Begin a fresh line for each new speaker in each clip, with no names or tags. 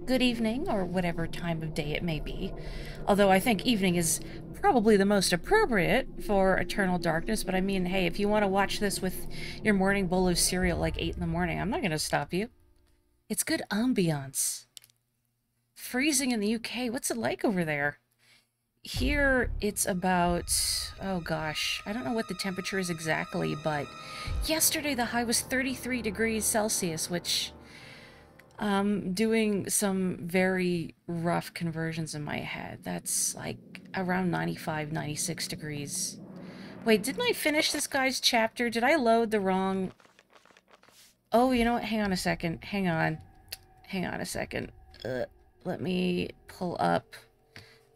good evening, or whatever time of day it may be. Although I think evening is probably the most appropriate for Eternal Darkness, but I mean, hey, if you want to watch this with your morning bowl of cereal like 8 in the morning, I'm not going to stop you. It's good ambiance. Freezing in the UK, what's it like over there? Here, it's about, oh gosh, I don't know what the temperature is exactly, but yesterday the high was 33 degrees Celsius, which, doing some very rough conversions in my head, that's like around 95, 96 degrees. Wait, didn't I finish this guy's chapter? Did I load the wrong... Oh, you know what? Hang on a second. Hang on. Hang on a second. Let me pull up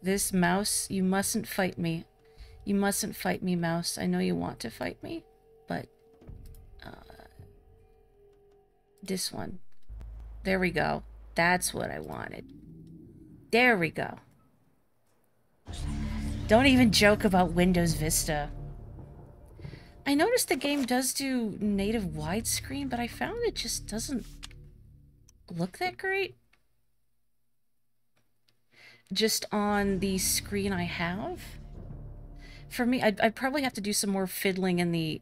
this mouse. You mustn't fight me. You mustn't fight me, mouse. I know you want to fight me, but this one. There we go. That's what I wanted. There we go. Don't even joke about Windows Vista. I noticed the game does do native widescreen, but I found it just doesn't look that great. Just on the screen I have. For me, I'd probably have to do some more fiddling in the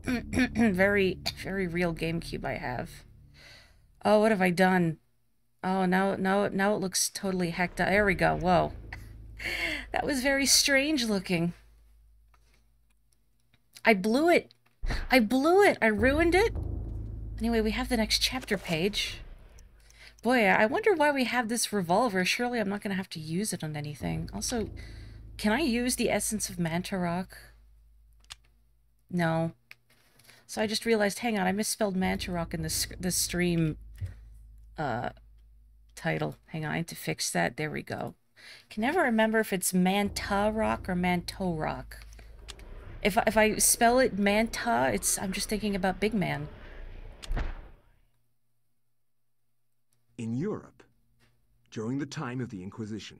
very, very real GameCube I have. Oh, what have I done? Oh, now it looks totally hecked up. There we go. Whoa. That was very strange looking. I blew it. I blew it. I ruined it. Anyway, we have the next chapter page. Boy, I wonder why we have this revolver. Surely I'm not going to have to use it on anything. Also, can I use the essence of Manta Rock? No. So I just realized, hang on, I misspelled Manta Rock in the stream title. Hang on, I need to fix that. There we go. Can never remember if it's Manta Rock or Manto Rock. If I spell it Manta, I'm just thinking about Big Man.
In Europe, during the time of the Inquisition,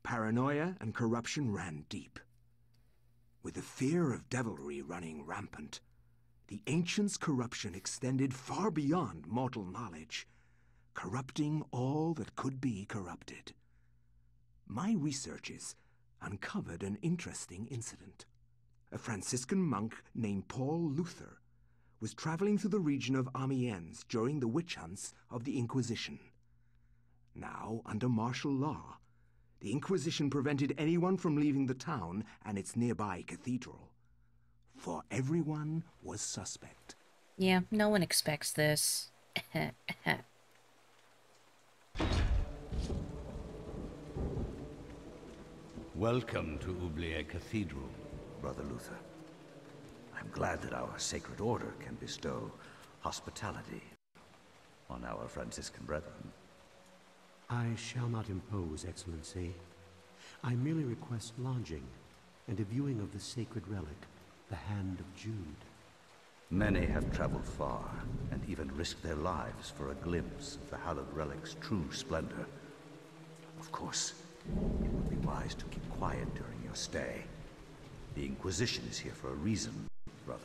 paranoia and corruption ran deep. With the fear of devilry running rampant, the ancients' corruption extended far beyond mortal knowledge, corrupting all that could be corrupted. My researches uncovered an interesting incident. A Franciscan monk named Paul Luther was traveling through the region of Amiens during the witch hunts of the Inquisition. Now, under martial law, the Inquisition prevented anyone from leaving the town and its nearby cathedral. For everyone was suspect.
Yeah, no one expects this.
Welcome to Oubliette Cathedral,
Brother Luther. I'm glad that our sacred order can bestow hospitality on our Franciscan brethren.
I shall not impose, Excellency. I merely request lodging and a viewing of the sacred relic, the Hand of Jude.
Many have traveled far and even risked their lives for a glimpse of the hallowed relic's true splendor. Of course, it would be wise to keep quiet during your stay. The Inquisition is here for a reason, brother.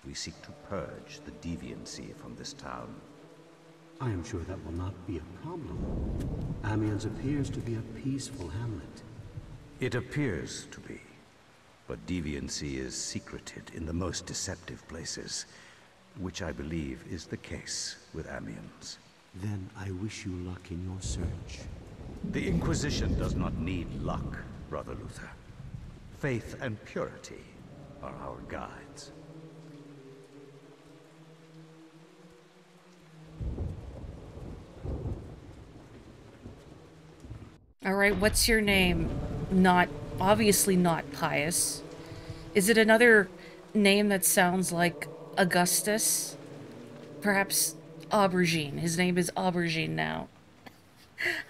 We seek to purge the deviancy from this town.
I am sure that will not be a problem. Amiens appears to be a peaceful hamlet.
It appears to be, but deviancy is secreted in the most deceptive places, which I believe is the case with Amiens.
Then I wish you luck in your search.
The Inquisition does not need luck, Brother Luther. Faith and purity are our guides.
Alright, what's your name? Obviously not Pius. Is it another name that sounds like Augustus? Perhaps Aubergine. His name is Aubergine now.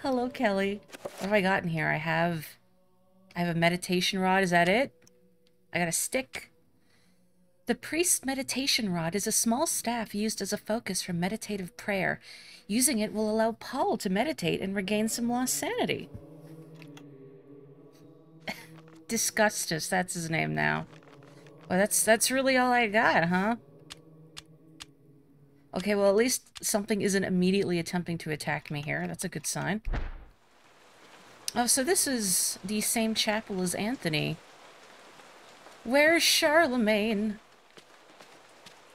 Hello, Kelly. What have I got in here? I have a meditation rod. Is that it? I got a stick. The priest's meditation rod is a small staff used as a focus for meditative prayer. Using it will allow Paul to meditate and regain some lost sanity. Disgustus, that's his name now. Well, that's really all I got, huh? Okay, well, at least something isn't immediately attempting to attack me here. That's a good sign. Oh, so this is the same chapel as Anthony. Where's Charlemagne?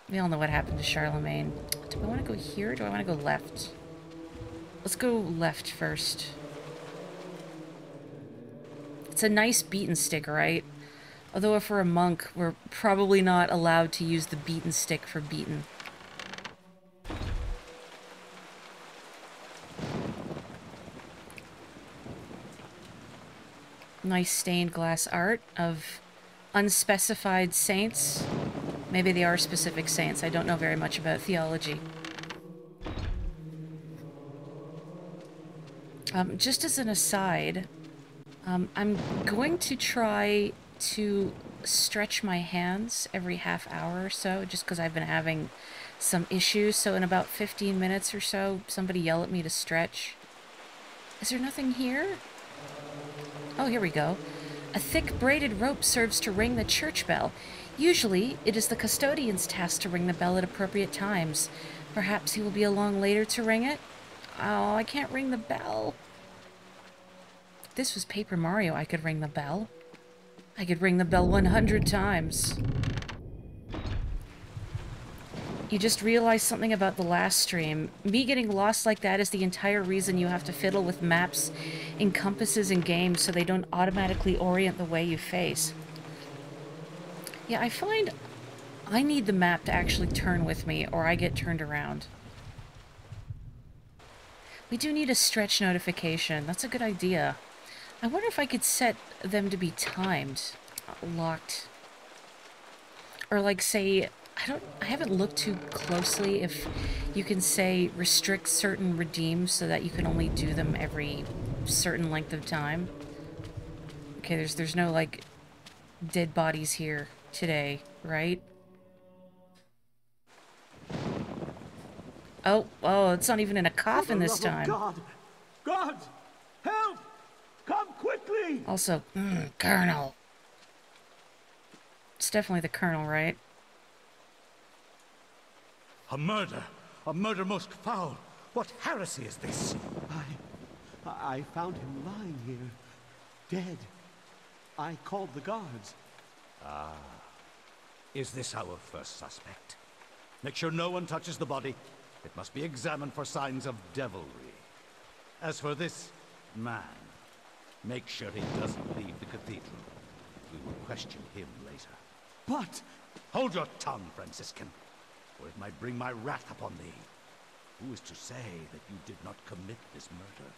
We all know what happened to Charlemagne. Do I want to go here or do I want to go left? Let's go left first. It's a nice beaten stick, right? Although if we're a monk, we're probably not allowed to use the beaten stick for beaten. Nice stained glass art of unspecified saints. Maybe they are specific saints. I don't know very much about theology. Just as an aside, I'm going to try to stretch my hands every half hour or so, just because I've been having some issues. So in about 15 minutes or so, somebody yell at me to stretch. Is there nothing here? Oh, here we go. A thick braided rope serves to ring the church bell. Usually, it is the custodian's task to ring the bell at appropriate times. Perhaps he will be along later to ring it? Oh, I can't ring the bell. If this was Paper Mario, I could ring the bell. I could ring the bell 100 times. You just realized something about the last stream. Me getting lost like that is the entire reason you have to fiddle with maps and compasses in games so they don't automatically orient the way you face. Yeah, I find I need the map to actually turn with me or I get turned around. We do need a stretch notification. That's a good idea. I wonder if I could set them to be timed. Locked. Or like say... I haven't looked too closely if you can say restrict certain redeems so that you can only do them every certain length of time. Okay, there's no like dead bodies here today, right? Oh, it's not even in a coffin this time.
God! God! Help! Come quickly!
Also, Colonel. It's definitely the Colonel, right?
A murder! A murder most foul! What heresy is this?
I found him lying here, dead. I called the guards.
Is this our first suspect? Make sure no one touches the body. It must be examined for signs of devilry. As for this man, make sure he doesn't leave the cathedral. We will question him later.
But...
Hold your tongue, Franciscan, or it might bring my wrath upon thee. Who is to say that you did not commit this murder?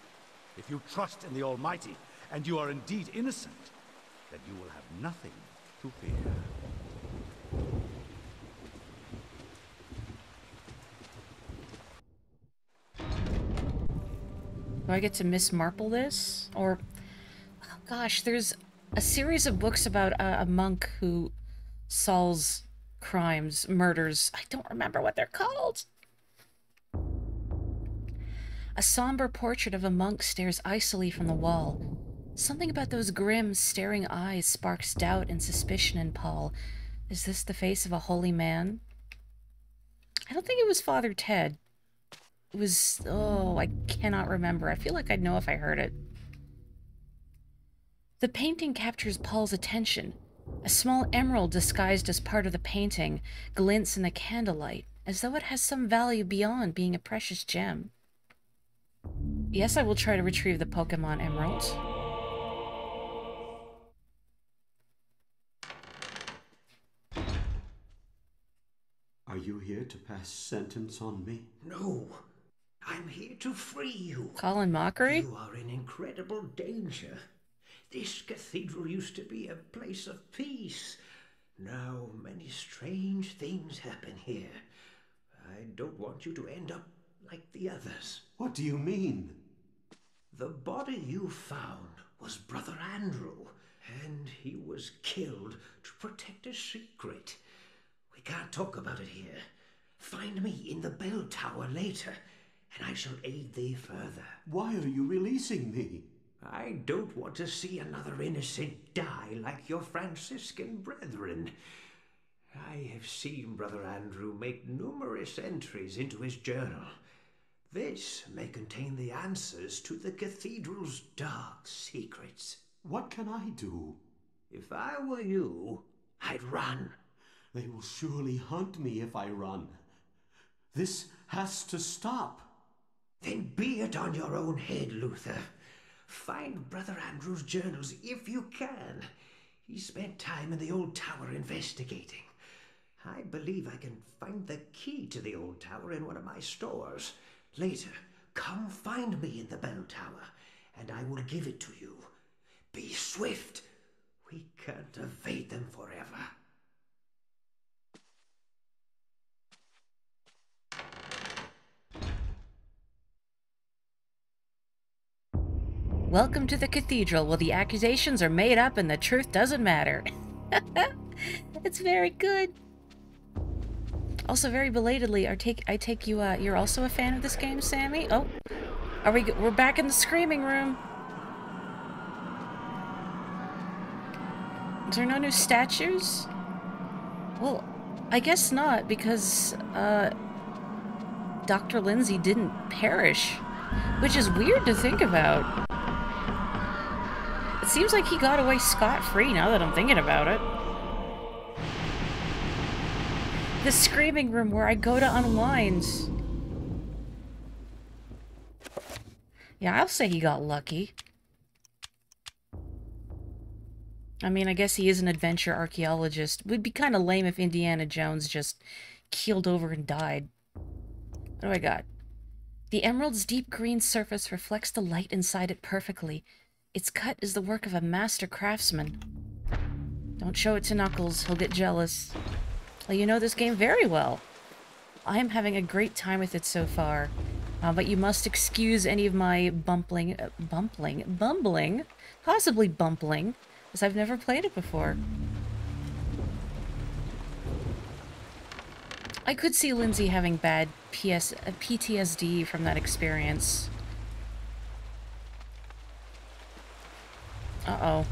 If you trust in the Almighty, and you are indeed innocent, then you will have nothing to fear.
Do I get to Miss Marple this? Or, oh gosh, there's a series of books about a monk who solves crimes, murders. I don't remember what they're called. A somber portrait of a monk stares icily from the wall. Something about those grim, staring eyes sparks doubt and suspicion in Paul. Is this the face of a holy man? I don't think it was Father Ted. It was... oh, I cannot remember. I feel like I'd know if I heard it. The painting captures Paul's attention. A small emerald disguised as part of the painting glints in the candlelight, as though it has some value beyond being a precious gem. Yes, I will try to retrieve the Pokemon Emerald.
Are you here to pass sentence on me?
No, I'm here to free you.
Colin Mockery?
You are in incredible danger. This cathedral used to be a place of peace. Now many strange things happen here. I don't want you to end up like the others.
What do you mean?
The body you found was Brother Andrew, and he was killed to protect a secret. We can't talk about it here. Find me in the bell tower later, and I shall aid thee further.
Why are you releasing me?
I don't want to see another innocent die like your Franciscan brethren. I have seen Brother Andrew make numerous entries into his journal. This may contain the answers to the cathedral's dark secrets.
What can I do?
If I were you, I'd run.
They will surely hunt me if I run. This has to stop.
Then be it on your own head, Luther. Find Brother Andrew's journals if you can. He spent time in the old tower investigating. I believe I can find the key to the old tower in one of my stores. Later, come find me in the bell tower, and I will give it to you. Be swift. We can't evade them forever.
Welcome to the cathedral, where the accusations are made up and the truth doesn't matter. It's very good. Also, very belatedly, I take you, you're also a fan of this game, Sammy? Oh, we're back in the screaming room. Is there no new statues? Well, I guess not, because, Dr. Lindsay didn't perish, which is weird to think about. It seems like he got away scot-free now that I'm thinking about it. The screaming room where I go to unwind. Yeah, I'll say he got lucky. I mean, I guess he is an adventure archaeologist. It would be kind of lame if Indiana Jones just keeled over and died. What do I got? The emerald's deep green surface reflects the light inside it perfectly. Its cut is the work of a master craftsman. Don't show it to Knuckles, he'll get jealous. Well, you know this game very well. I am having a great time with it so far, but you must excuse any of my bumbling, possibly bumbling, as I've never played it before. I could see Lindsay having bad PTSD from that experience. Uh-oh.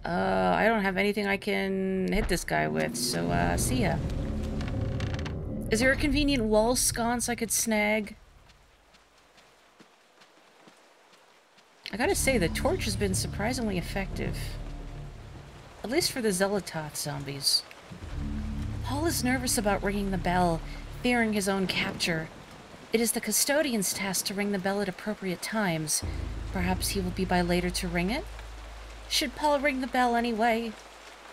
I don't have anything I can hit this guy with, so, see ya. Is there a convenient wall sconce I could snag? I gotta say, the torch has been surprisingly effective. At least for the Zelototh zombies. Paul is nervous about ringing the bell, fearing his own capture. It is the custodian's task to ring the bell at appropriate times. Perhaps he will be by later to ring it? Should Paul ring the bell anyway?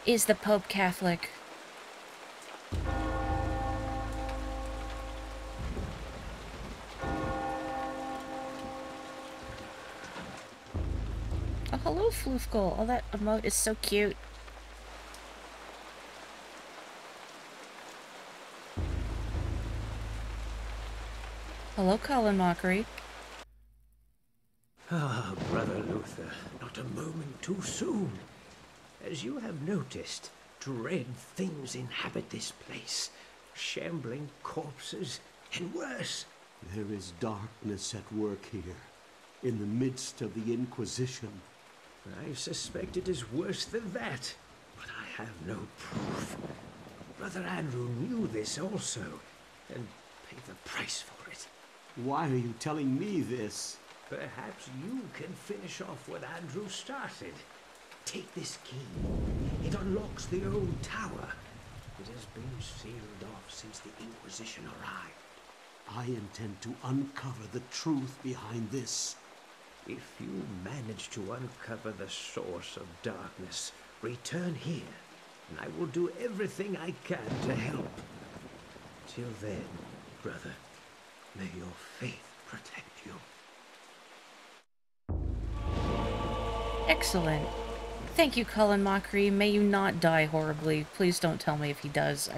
Is the Pope Catholic? Oh, hello, Floofgol. Oh, that emote is so cute. Hello, Colin Mockery.
Ah, Brother Luther, not a moment too soon. As you have noticed, dread things inhabit this place. Shambling corpses, and worse.
There is darkness at work here, in the midst of the Inquisition.
I suspect it is worse than that, but I have no proof. Brother Andrew knew this also, and paid the price for it.
Why are you telling me this?
Perhaps you can finish off what Andrew started. Take this key. It unlocks the old tower. It has been sealed off since the Inquisition arrived.
I intend to uncover the truth behind this.
If you manage to uncover the source of darkness, return here, and I will do everything I can to help. Till then, brother, may your faith protect you.
Excellent. Thank you, Colin Mockery. May you not die horribly. Please don't tell me if he does.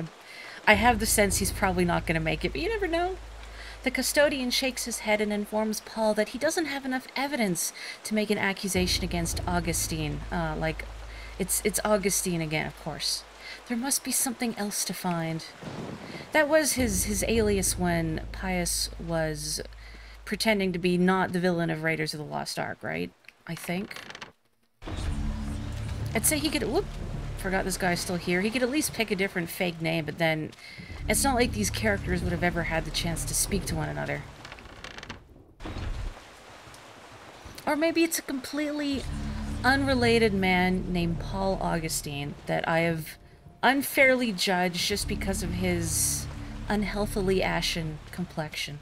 I have the sense he's probably not going to make it, but you never know. The custodian shakes his head and informs Paul that he doesn't have enough evidence to make an accusation against Augustine. It's Augustine again, of course. There must be something else to find. That was his alias when Pius was pretending to be not the villain of Raiders of the Lost Ark, right? I think. I'd say he could... Whoop! Forgot this guy's still here. He could at least pick a different fake name, but then... It's not like these characters would have ever had the chance to speak to one another. Or maybe it's a completely unrelated man named Paul Augustine that I have unfairly judged just because of his unhealthily ashen complexion.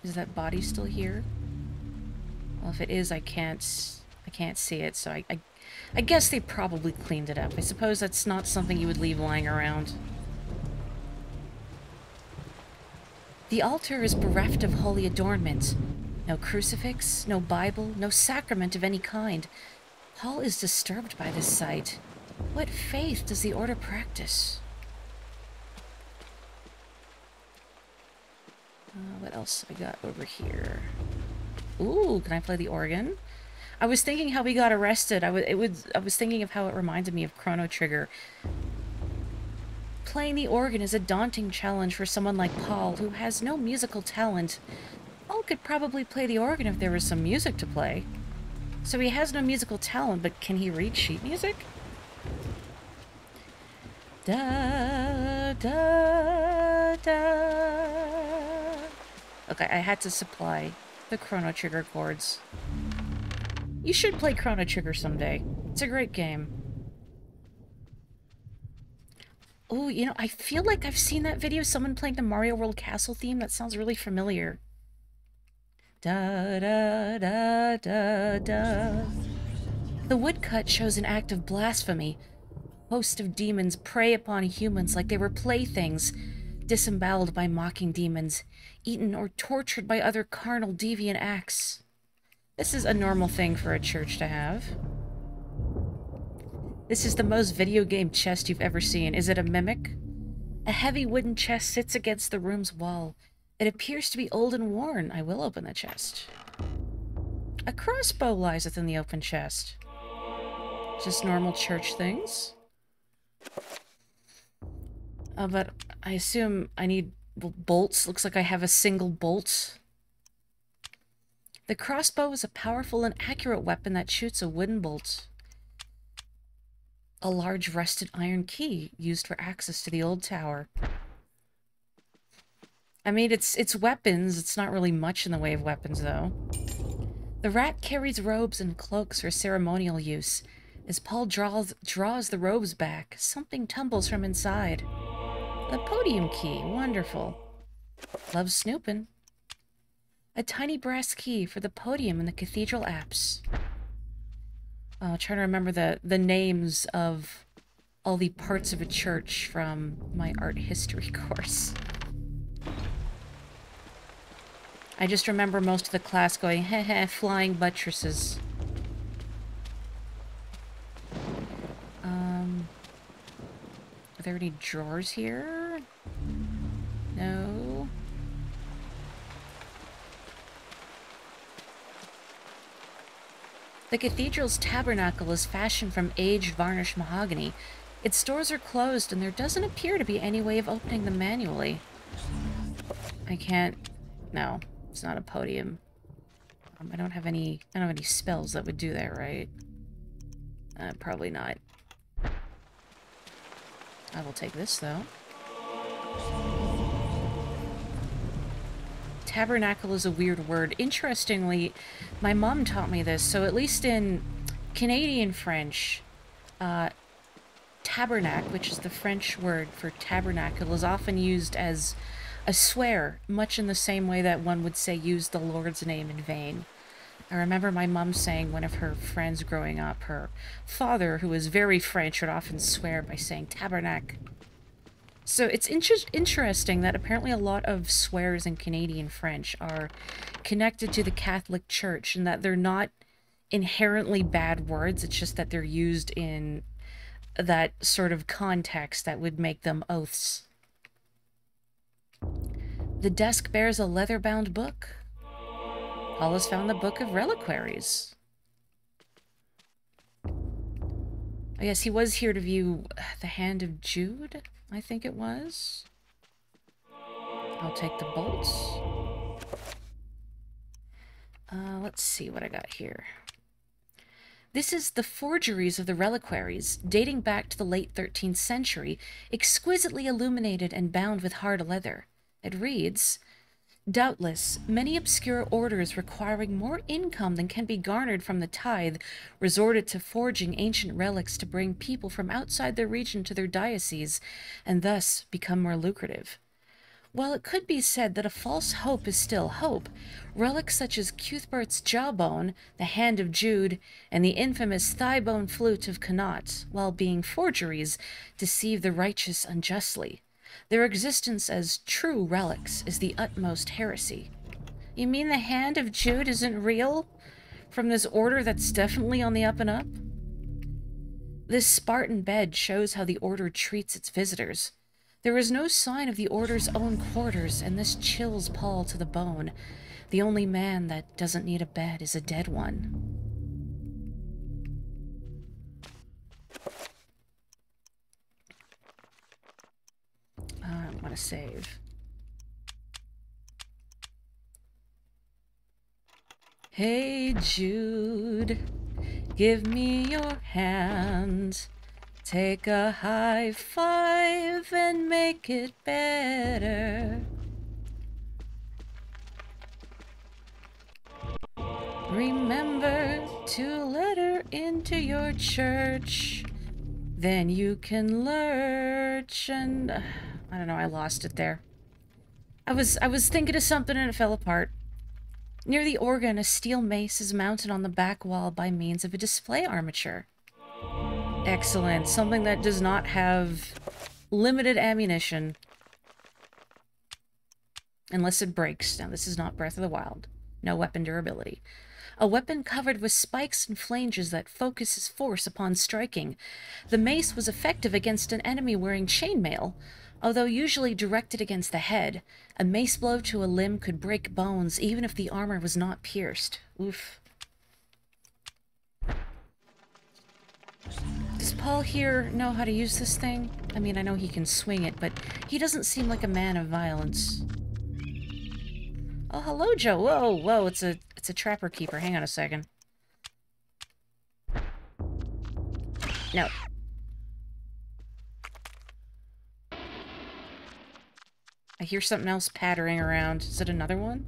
Is that body still here? Well, if it is, I can't see it, so I guess they probably cleaned it up. I suppose that's not something you would leave lying around. The altar is bereft of holy adornment. No crucifix, no Bible, no sacrament of any kind. Paul is disturbed by this sight. What faith does the order practice? What else I got over here? Ooh, can I play the organ? I was thinking how we got arrested. I was thinking of how it reminded me of Chrono Trigger. Playing the organ is a daunting challenge for someone like Paul, who has no musical talent. Paul could probably play the organ if there was some music to play. So he has no musical talent, but can he read sheet music? Da, da, da. Okay, I had to supply the Chrono Trigger chords. You should play Chrono Trigger someday. It's a great game. Oh, you know, I feel like I've seen that video. Someone playing the Mario World Castle theme. That sounds really familiar. Da da da da da. The woodcut shows an act of blasphemy. A host of demons prey upon humans like they were playthings, disemboweled by mocking demons, eaten or tortured by other carnal deviant acts. This is a normal thing for a church to have. This is the most video game chest you've ever seen. Is it a mimic? A heavy wooden chest sits against the room's wall. It appears to be old and worn. I will open the chest. A crossbow lies within the open chest. Just normal church things. But I assume I need bolts. Looks like I have a single bolt. The crossbow is a powerful and accurate weapon that shoots a wooden bolt. A large rusted iron key used for access to the old tower. I mean, it's weapons. It's not really much in the way of weapons, though. The rat carries robes and cloaks for ceremonial use. As Paul draws the robes back, something tumbles from inside. The podium key. Wonderful. Loves snooping. A tiny brass key for the podium in the cathedral apse. Oh, I'm trying to remember the names of all the parts of a church from my art history course. I just remember most of the class going, heh heh, flying buttresses. Are there any drawers here? No. The cathedral's tabernacle is fashioned from aged varnished mahogany. Its doors are closed, and there doesn't appear to be any way of opening them manually. I can't... No, it's not a podium. I don't have any spells that would do that, right? Probably not. I will take this, though. Tabernacle is a weird word. Interestingly, my mom taught me this, so at least in Canadian French, tabernacle, which is the French word for tabernacle, is often used as a swear, much in the same way that one would say use the Lord's name in vain. I remember my mom saying one of her friends growing up, her father, who was very French, would often swear by saying tabernacle. So it's interesting that apparently a lot of swears in Canadian French are connected to the Catholic Church, and that they're not inherently bad words, it's just that they're used in that sort of context that would make them oaths. The desk bears a leather-bound book. Paul has found the Book of Reliquaries. I guess he was here to view the Hand of Jude, I think it was. I'll take the bolts. Let's see what I got here. This is the forgeries of the reliquaries, dating back to the late 13th century, exquisitely illuminated and bound with hard leather. It reads, "Doubtless, many obscure orders requiring more income than can be garnered from the tithe resorted to forging ancient relics to bring people from outside their region to their diocese, and thus become more lucrative. While it could be said that a false hope is still hope, relics such as Cuthbert's jawbone, the hand of Jude, and the infamous thigh-bone flute of Connaught, while being forgeries, deceive the righteous unjustly. Their existence as true relics is the utmost heresy." You mean the hand of Jude isn't real? From this order that's definitely on the up and up? This Spartan bed shows how the order treats its visitors. There is no sign of the order's own quarters, and this chills Paul to the bone. The only man that doesn't need a bed is a dead one. I want to save. Hey Jude, give me your hand. Take a high five and make it better. Remember to let her into your church. Then you can lurch and... I don't know, I lost it there. I was thinking of something and it fell apart. Near the organ, a steel mace is mounted on the back wall by means of a display armature. Excellent. Something that does not have limited ammunition. Unless it breaks. Now, this is not Breath of the Wild. No weapon durability. A weapon covered with spikes and flanges that focuses force upon striking. The mace was effective against an enemy wearing chainmail. Although usually directed against the head, a mace blow to a limb could break bones even if the armor was not pierced. Oof. Does Paul here know how to use this thing? I mean, I know he can swing it, but he doesn't seem like a man of violence. Oh, hello, Joe. Whoa, whoa, it's a trapper keeper. Hang on a second. No. I hear something else pattering around. Is it another one?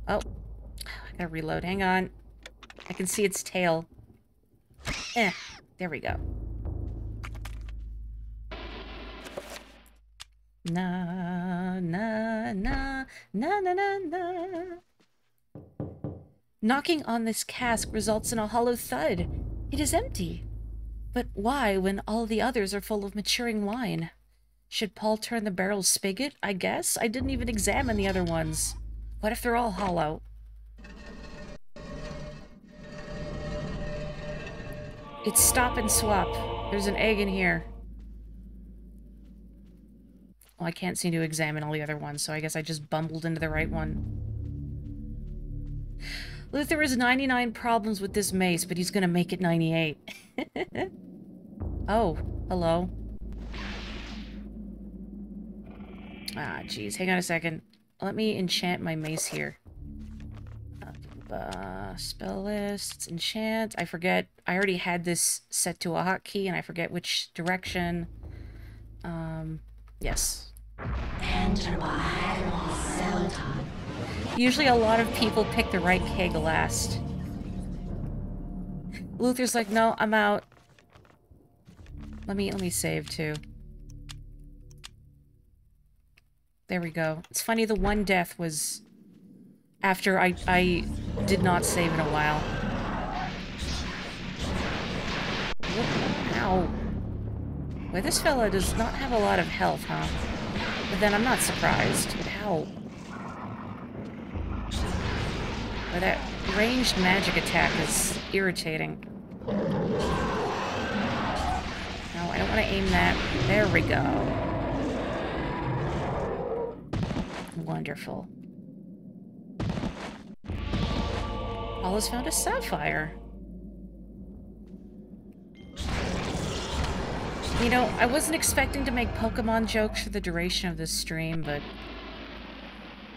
Oh. I gotta reload. Hang on. I can see its tail. There we go. Na, na, na, na, na, na, na. Knocking on this cask results in a hollow thud. It is empty. But why when all the others are full of maturing wine? Should Paul turn the barrel's spigot? I guess. I didn't even examine the other ones. What if they're all hollow? It's stop and swap. There's an egg in here. Well, I can't seem to examine all the other ones, so I guess I just bumbled into the right one. Luther has 99 problems with this mace, but he's gonna make it 98. Oh, hello. Ah, jeez. Hang on a second. Let me enchant my mace here. Spell list. It's enchant. I forget. I already had this set to a hotkey, and I forget which direction. Yes.
Enter by Celadon.
Usually a lot of people pick the right keg last. Luther's like, no, I'm out. Let me save too. There we go. It's funny, the one death was after I did not save in a while. Ow. Well, this fella does not have a lot of health, huh? But then I'm not surprised. Ow. Well, that ranged magic attack is irritating. No, I don't want to aim that. There we go. Wonderful. Paul has found a sapphire. You know, I wasn't expecting to make Pokemon jokes for the duration of this stream, but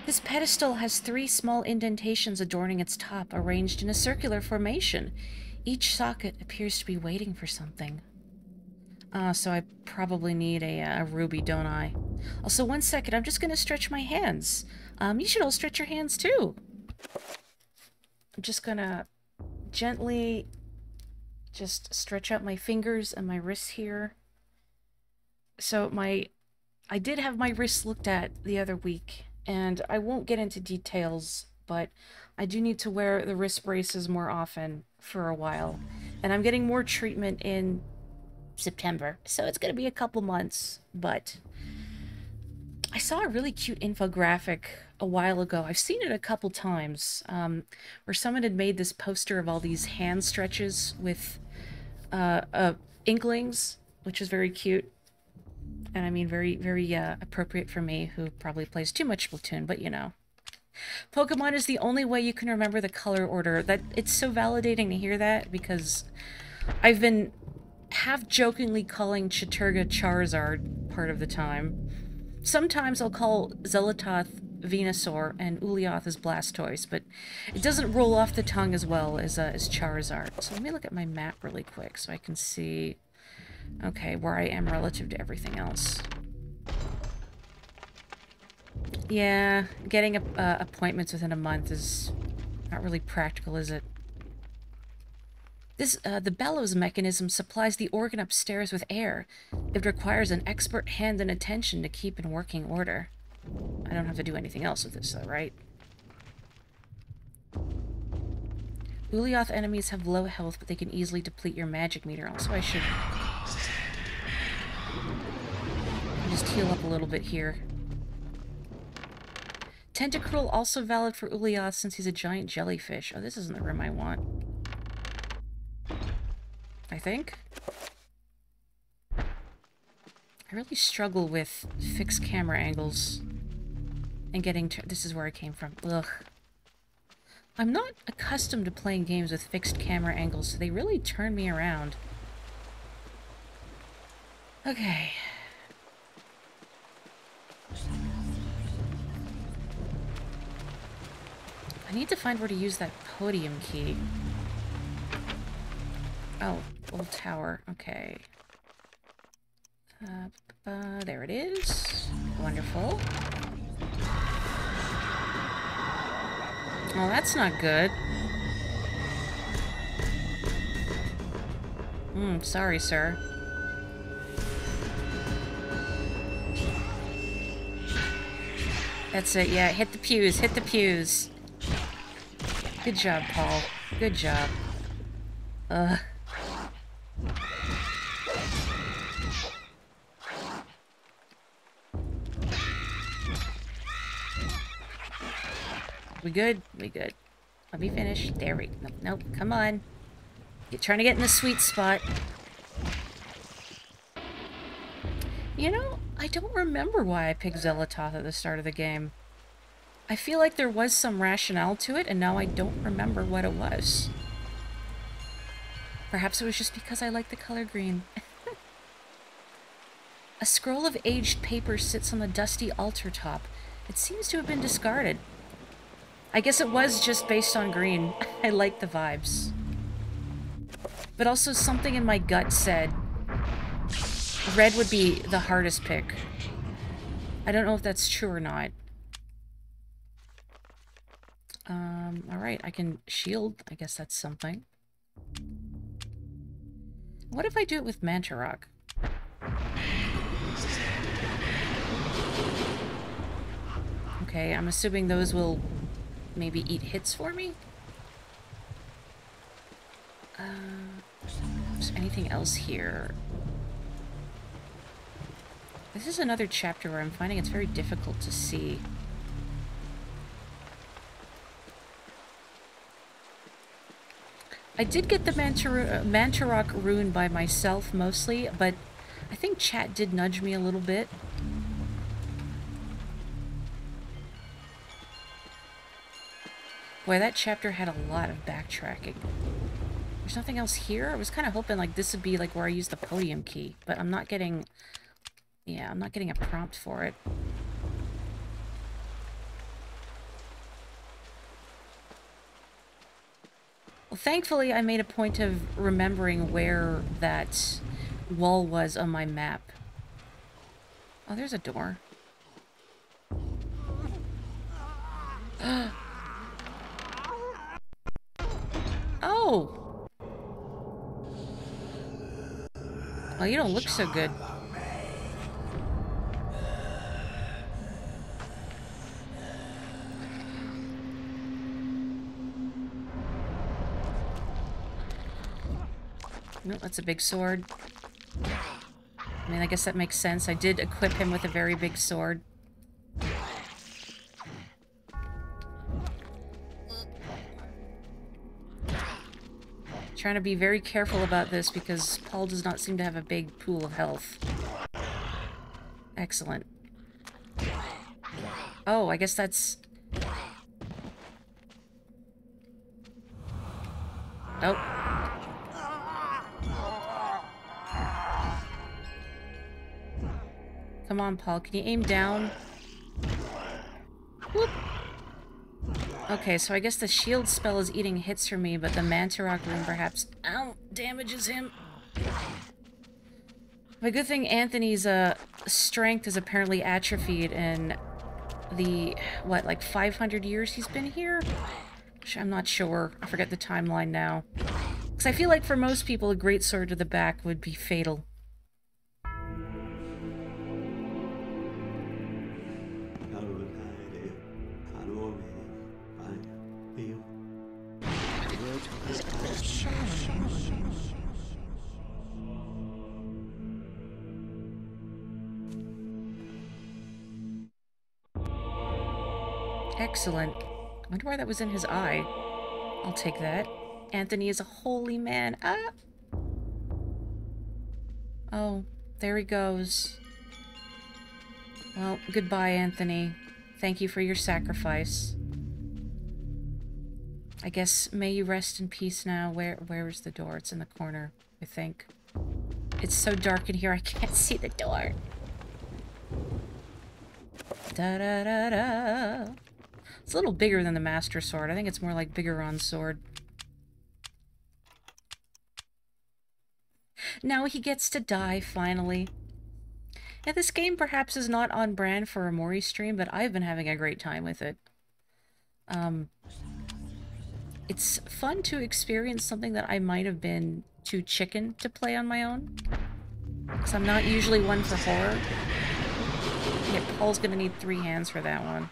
This pedestal has 3 small indentations adorning its top, arranged in a circular formation. Each socket appears to be waiting for something. So I probably need a ruby, don't I? Also, 1 second, I'm just gonna stretch my hands. You should all stretch your hands too. I'm just gonna gently just stretch out my fingers and my wrists here. So I did have my wrists looked at the other week, and I won't get into details, but I do need to wear the wrist braces more often for a while. And I'm getting more treatment in September, so it's going to be a couple months, but I saw a really cute infographic a while ago. I've seen it a couple times, where someone had made this poster of all these hand stretches with inklings, which is very cute. And I mean, very, very appropriate for me, who probably plays too much Splatoon, but you know. Pokemon is the only way you can remember the color order. It's so validating to hear that, because I've been half-jokingly calling Chiturga Charizard part of the time. Sometimes I'll call Zelatoth Venusaur and Ulyaoth as Blastoise, but it doesn't roll off the tongue as well as Charizard. So let me look at my map really quick so I can see, okay, where I am relative to everything else. Yeah, getting appointments within a month is not really practical, is it? The bellows mechanism supplies the organ upstairs with air. It requires an expert hand and attention to keep in working order. I don't have to do anything else with this, though, right? Ulyaoth enemies have low health, but they can easily deplete your magic meter. Also, I should just heal up a little bit here. Tentacruel also valid for Ulyaoth since he's a giant jellyfish. Oh, this isn't the room I want. I think. I really struggle with fixed camera angles and getting to... This is where I came from. Ugh. I'm not accustomed to playing games with fixed camera angles, so they really turn me around. Okay. I need to find where to use that podium key. Oh, old tower. Okay. There it is. Wonderful. Oh, that's not good. Sorry, sir. That's it, yeah, hit the pews, hit the pews. Good job, Paul. Good job. Ugh. We good? We good. Let me finish. There we go. Nope, come on. You're trying to get in the sweet spot. You know, I don't remember why I picked Zelatoth at the start of the game. I feel like there was some rationale to it, and now I don't remember what it was. Perhaps it was just because I like the color green. A scroll of aged paper sits on the dusty altar top. It seems to have been discarded. I guess it was just based on green. I like the vibes. But also something in my gut said red would be the hardest pick. I don't know if that's true or not. Alright, I can shield. I guess that's something. What if I do it with Mantarok? Okay, I'm assuming those will maybe eat hits for me? Is there anything else here? This is another chapter where I'm finding it's very difficult to see. I did get the Mantarok rune by myself mostly, but I think chat did nudge me a little bit. Boy, that chapter had a lot of backtracking. There's nothing else here? I was kind of hoping like this would be like where I use the podium key, but I'm not getting... Yeah, I'm not getting a prompt for it. thankfully I made a point of remembering where that wall was on my map. Oh, there's a door. Oh! Oh, you don't look so good. Nope, that's a big sword. I mean, I guess that makes sense. I did equip him with a very big sword. Trying to be very careful about this because Paul does not seem to have a big pool of health. Excellent. Oh, I guess that's... Oh. Come on, Paul. Can you aim down? Whoop. Okay, so I guess the shield spell is eating hits from me, but the Mantarok rune perhaps damages him. But good thing Anthony's strength is apparently atrophied in the, what, like 500 years he's been here? I'm not sure. I forget the timeline now. Because I feel like for most people, a great sword to the back would be fatal. Excellent. I wonder why that was in his eye. I'll take that. Anthony is a holy man. Ah! Oh, there he goes. Well, goodbye, Anthony. Thank you for your sacrifice. I guess may you rest in peace now. Where is the door? It's in the corner, I think. It's so dark in here I can't see the door. Da-da-da-da. It's a little bigger than the Master Sword. I think it's more like Bigoron's sword. Now he gets to die, finally. Yeah, this game perhaps is not on brand for a Morri stream, but I've been having a great time with it. It's fun to experience something that I might have been too chicken to play on my own. Because I'm not usually one for horror. Yeah, Paul's gonna need 3 hands for that one.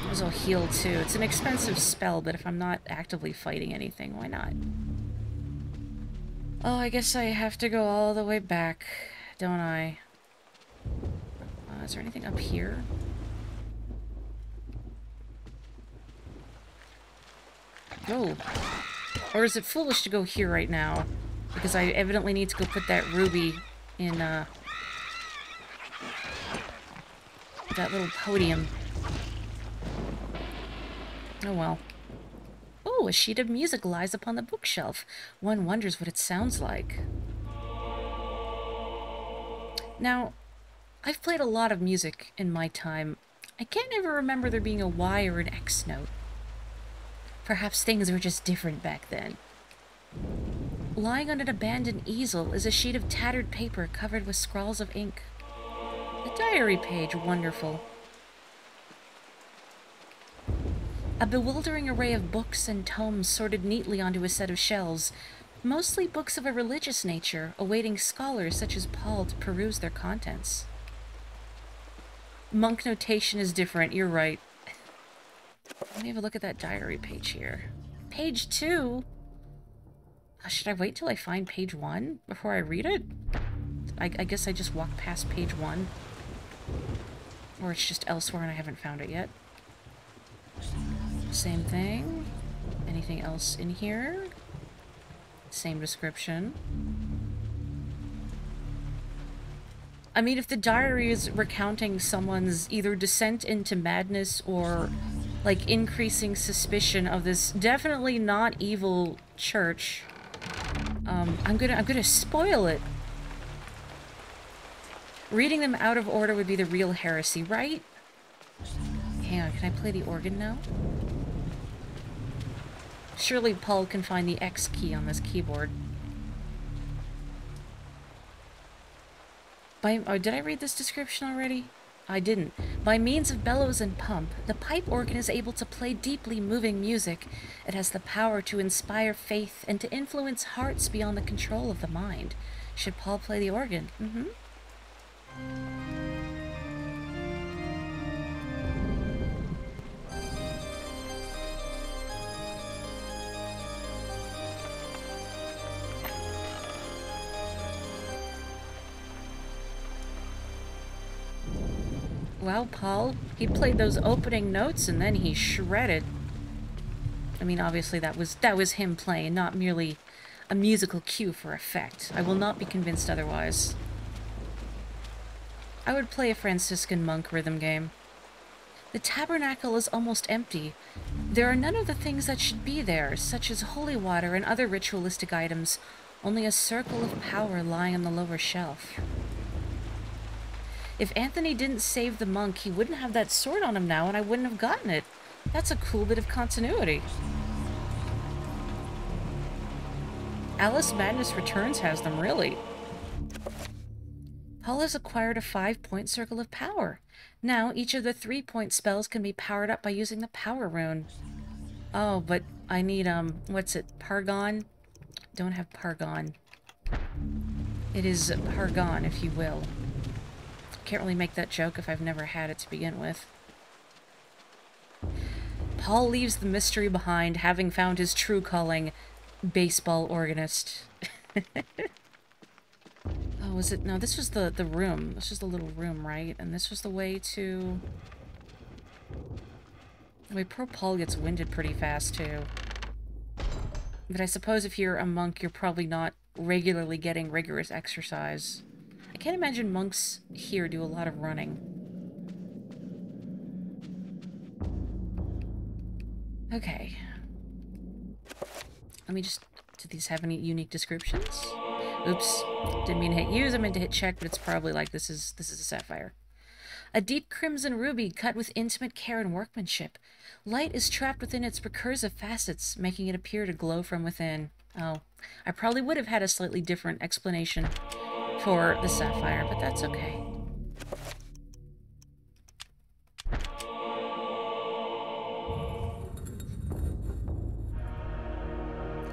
Those will heal too. It's an expensive spell, but if I'm not actively fighting anything, why not? Oh, I guess I have to go all the way back, don't I? Is there anything up here? Oh. Or is it foolish to go here right now? Because I evidently need to go put that ruby in, that little podium. Oh well. Oh, a sheet of music lies upon the bookshelf. One wonders what it sounds like. Now, I've played a lot of music in my time. I can't ever remember there being a Y or an X note. Perhaps things were just different back then. Lying on an abandoned easel is a sheet of tattered paper covered with scrawls of ink. A diary page, wonderful. A bewildering array of books and tomes sorted neatly onto a set of shelves, mostly books of a religious nature, awaiting scholars such as Paul to peruse their contents. Monk notation is different, you're right. Let me have a look at that diary page here. Page 2? Should I wait till I find page 1 before I read it? I guess I just walk past page 1. Or it's just elsewhere and I haven't found it yet. Same thing. Anything else in here? Same description. I mean, if the diary is recounting someone's either descent into madness or, like, increasing suspicion of this definitely not evil church, I'm gonna spoil it. Reading them out of order would be the real heresy, right? Hang on, can I play the organ now? Surely Paul can find the X key on this keyboard. Oh, did I read this description already? I didn't. By means of bellows and pump, the pipe organ is able to play deeply moving music. It has the power to inspire faith and to influence hearts beyond the control of the mind. Should Paul play the organ? Mm-hmm. Well, Paul, he played those opening notes and then he shredded. I mean, obviously that was him playing, not merely a musical cue for effect. I will not be convinced otherwise. I would play a Franciscan monk rhythm game. The tabernacle is almost empty. There are none of the things that should be there, such as holy water and other ritualistic items, only a circle of power lying on the lower shelf. If Anthony didn't save the monk, he wouldn't have that sword on him now, and I wouldn't have gotten it. That's a cool bit of continuity. Alice Madness Returns has them, really. Paul has acquired a 5-point circle of power. Now, each of the 3-point spells can be powered up by using the power rune. Oh, but I need, what's it, Pargon? Don't have Pargon. It is Pargon, if you will. Can't really make that joke if I've never had it to begin with. Paul leaves the mystery behind, having found his true calling, baseball organist. Oh, was it? No, this was the room. This was the little room, right? And this was the way to... Wait, poor Paul gets winded pretty fast, too. But I suppose if you're a monk, you're probably not regularly getting rigorous exercise. I can't imagine monks here do a lot of running. Okay. Let me just... Do these have any unique descriptions? Oops. Didn't mean to hit use, I meant to hit check, but it's probably like this is a sapphire. A deep crimson ruby cut with intimate care and workmanship. Light is trapped within its recursive facets, making it appear to glow from within. Oh, I probably would have had a slightly different explanation for the sapphire, but that's okay.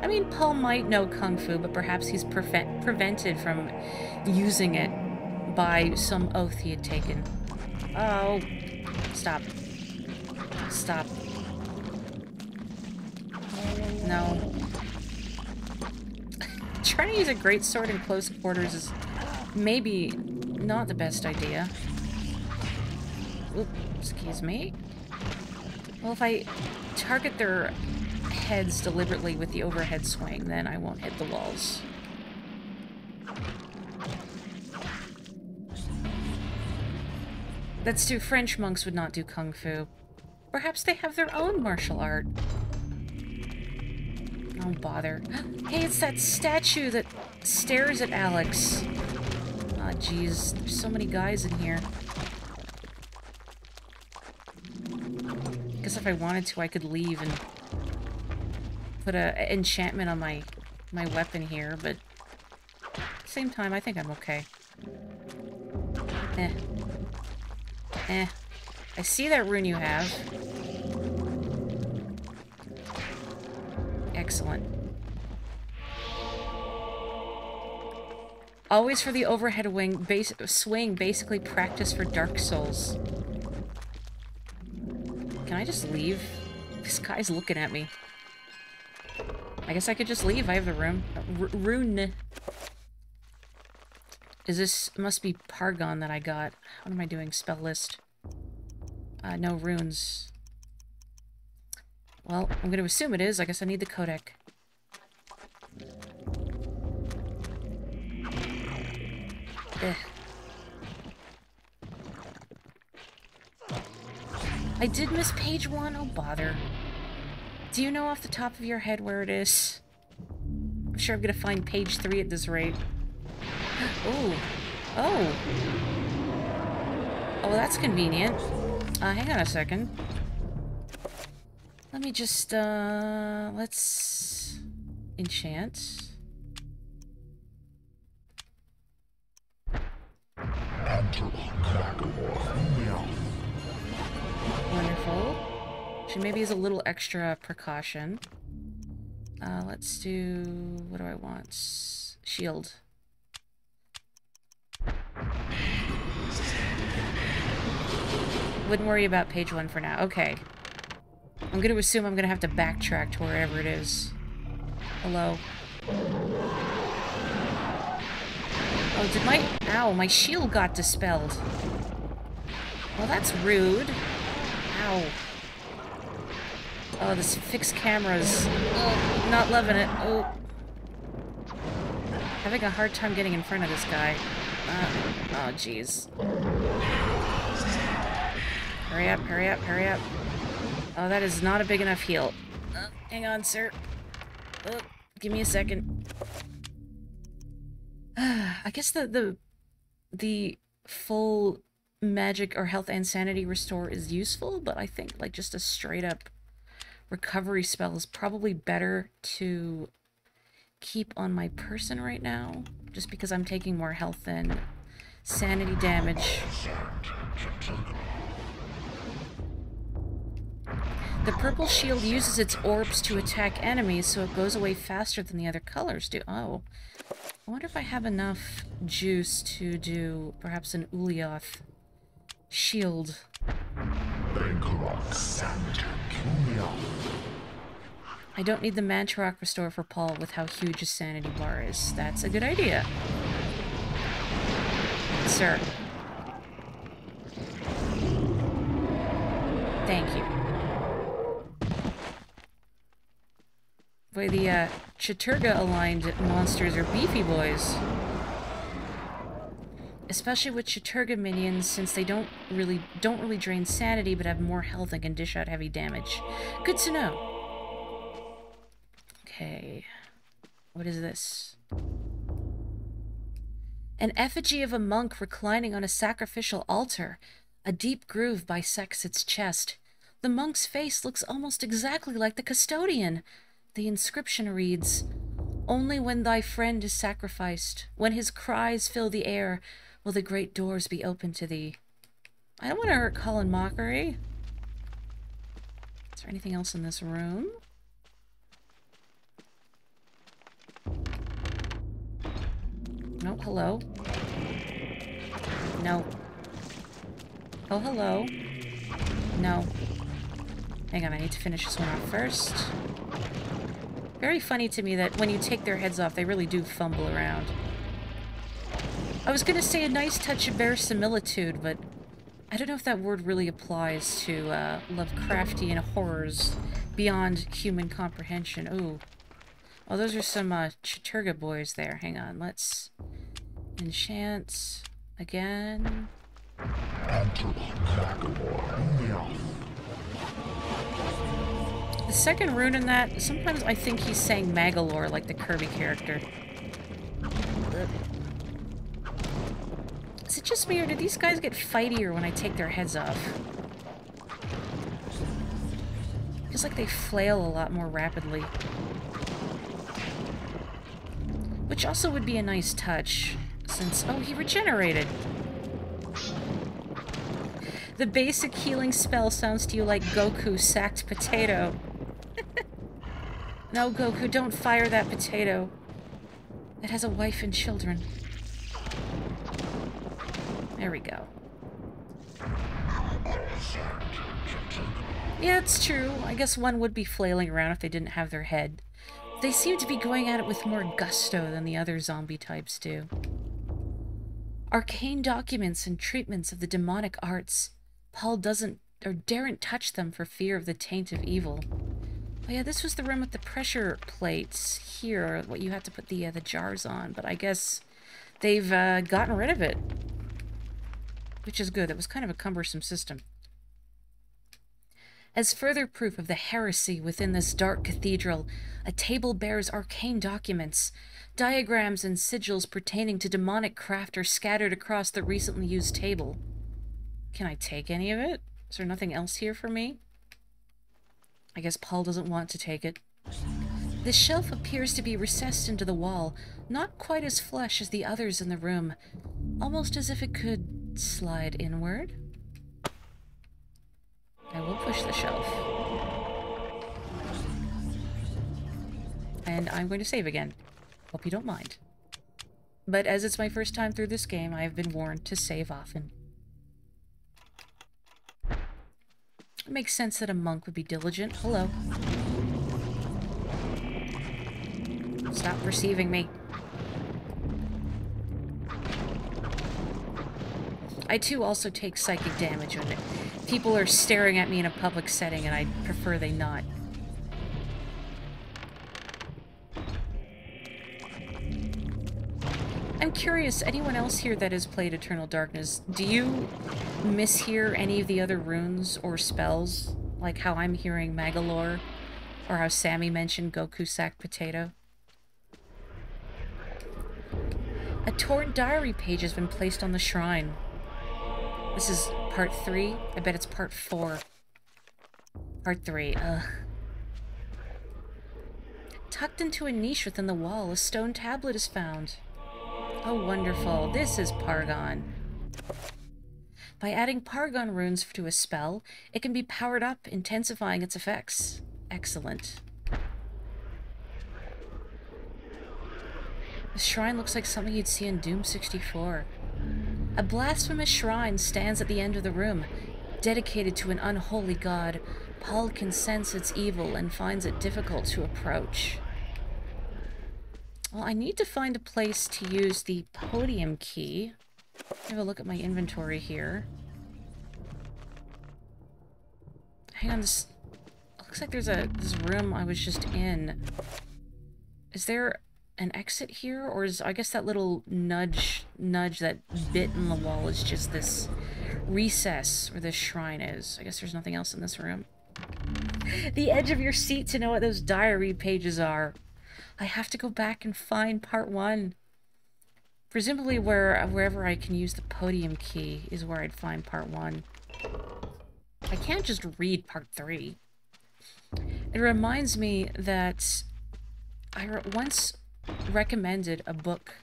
I mean, Paul might know Kung Fu, but perhaps he's prevented from using it by some oath he had taken. Oh, stop. Stop. No. Trying to use a greatsword in close quarters is maybe not the best idea. Oop, excuse me. Well, if I target their heads deliberately with the overhead swing, then I won't hit the walls. That's true. French monks would not do Kung Fu. Perhaps they have their own martial art. Don't bother. Hey, it's that statue that stares at Alex. Aw, oh, jeez. There's so many guys in here. Guess if I wanted to, I could leave and put a enchantment on my weapon here, but at the same time, I think I'm okay. I see that rune you have. Excellent. Always for the overhead swing, basically practice for Dark Souls. Can I just leave? This guy's looking at me. I guess I could just leave. I have the room. Rune. Is this... Must be Pargon that I got. What am I doing? Spell list. No runes. Well, I'm going to assume it is. I guess I need the codec. Ugh. I did miss page 1? Oh, bother. Do you know off the top of your head where it is? I'm sure I'm going to find page 3 at this rate. Ooh. Oh. Oh, well, that's convenient. Hang on a second. Let me just, let's enchant. Wonderful. She maybe is a little extra precaution. Let's do... what do I want? Shield. Wouldn't worry about page 1 for now. Okay. I'm gonna assume I'm gonna have to backtrack to wherever it is. Hello. Oh, did my... ow, my shield got dispelled. Well, that's rude. Ow. Oh, this fixed cameras. Oh, not loving it. Oh. Having a hard time getting in front of this guy. Oh, jeez. Hurry up, hurry up, hurry up. Oh, that is not a big enough heal. Hang on, sir. Oh, give me a second. I guess the full magic or health and sanity restore is useful, but I think like just a straight up recovery spell is probably better to keep on my person right now, just because I'm taking more health and sanity damage. The purple shield uses its orbs to attack enemies, so it goes away faster than the other colors do. Oh. I wonder if I have enough juice to do perhaps an Ulioth shield. I don't need the Mantarok Restore for Paul with how huge his sanity bar is. That's a good idea. Sir. Thank you. Boy, the Chaturga-aligned monsters are beefy boys. Especially with Chaturga minions, since they don't really drain sanity, but have more health and can dish out heavy damage. Good to know. Okay. What is this? An effigy of a monk reclining on a sacrificial altar. A deep groove bisects its chest. The monk's face looks almost exactly like the custodian. The inscription reads, "Only when thy friend is sacrificed, when his cries fill the air, will the great doors be open to thee." I don't want to hurt Colin Mockery. Is there anything else in this room? No, hello. No. Oh, hello. No. Hang on, I need to finish this one off first. Very funny to me that when you take their heads off, they really do fumble around. I was gonna say a nice touch of verisimilitude, but I don't know if that word really applies to Lovecraftian horrors beyond human comprehension. Ooh. Oh, those are some Chaturga boys there. Hang on, let's enchant again. The second rune in that, sometimes I think he's saying Magalore like the Kirby character. Is it just me, or do these guys get fightier when I take their heads off? Feels like they flail a lot more rapidly. Which also would be a nice touch, since... oh, he regenerated! The basic healing spell sounds to you like Goku sacked potato. No, Goku, don't fire that potato. It has a wife and children. There we go. Yeah, it's true. I guess one would be flailing around if they didn't have their head. They seem to be going at it with more gusto than the other zombie types do. Arcane documents and treatments of the demonic arts. Paul doesn't or daren't touch them for fear of the taint of evil. Oh yeah, this was the room with the pressure plates here, what you had to put the jars on, but I guess they've gotten rid of it. Which is good. It was kind of a cumbersome system. As further proof of the heresy within this dark cathedral, a table bears arcane documents. Diagrams and sigils pertaining to demonic craft are scattered across the recently used table. Can I take any of it? Is there nothing else here for me? I guess Paul doesn't want to take it. This shelf appears to be recessed into the wall, not quite as flush as the others in the room, almost as if it could slide inward. I will push the shelf. And I'm going to save again. Hope you don't mind. But as it's my first time through this game, I have been warned to save often. It makes sense that a monk would be diligent. Hello. Stop perceiving me. I too also take psychic damage when people are staring at me in a public setting, and I prefer they not. I'm curious, anyone else here that has played Eternal Darkness, do you mishear any of the other runes or spells? Like how I'm hearing Magalore, or how Sammy mentioned Goku Sack Potato? A torn diary page has been placed on the shrine. This is part 3? I bet it's part 4. Part 3, ugh. Tucked into a niche within the wall, a stone tablet is found. Oh, wonderful. This is Pargon. By adding Pargon runes to a spell, it can be powered up, intensifying its effects. Excellent. The shrine looks like something you'd see in Doom 64. A blasphemous shrine stands at the end of the room, dedicated to an unholy god. Paul can sense its evil and finds it difficult to approach. Well, I need to find a place to use the podium key. Have a look at my inventory here. Hang on, this looks like there's this room I was just in. Is there an exit here, or is, I guess that little nudge, that bit in the wall is just this recess where this shrine is. I guess there's nothing else in this room. The edge of your seat to know what those diary pages are. I have to go back and find part 1. Presumably wherever I can use the podium key is where I'd find part 1. I can't just read part 3. It reminds me that I once recommended a book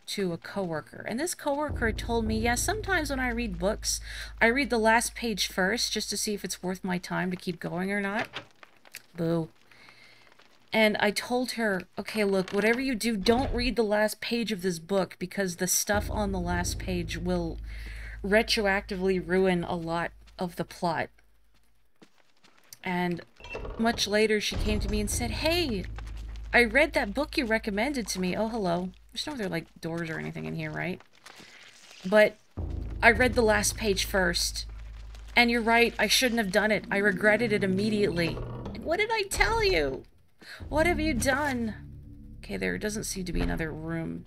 to a coworker, and this coworker told me, yeah, sometimes when I read books, I read the last page first just to see if it's worth my time to keep going or not. Boo. And I told her, okay, look, whatever you do, don't read the last page of this book, because the stuff on the last page will retroactively ruin a lot of the plot. And much later, she came to me and said, hey, I read that book you recommended to me. Oh, hello. There's no other, like, doors or anything in here, right? But I read the last page first. And you're right, I shouldn't have done it. I regretted it immediately. What did I tell you? What have you done? Okay, there doesn't seem to be another room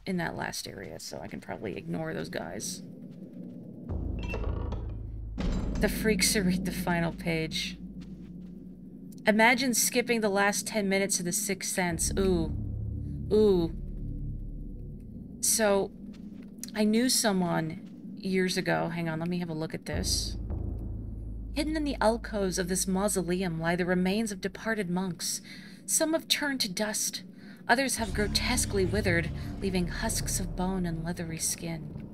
in that last area, so I can probably ignore those guys. The freaks who read the final page. Imagine skipping the last 10 minutes of The Sixth Sense. Ooh. Ooh. So, I knew someone years ago. Hang on, let me have a look at this. Hidden in the alcoves of this mausoleum lie the remains of departed monks. Some have turned to dust. Others have grotesquely withered, leaving husks of bone and leathery skin.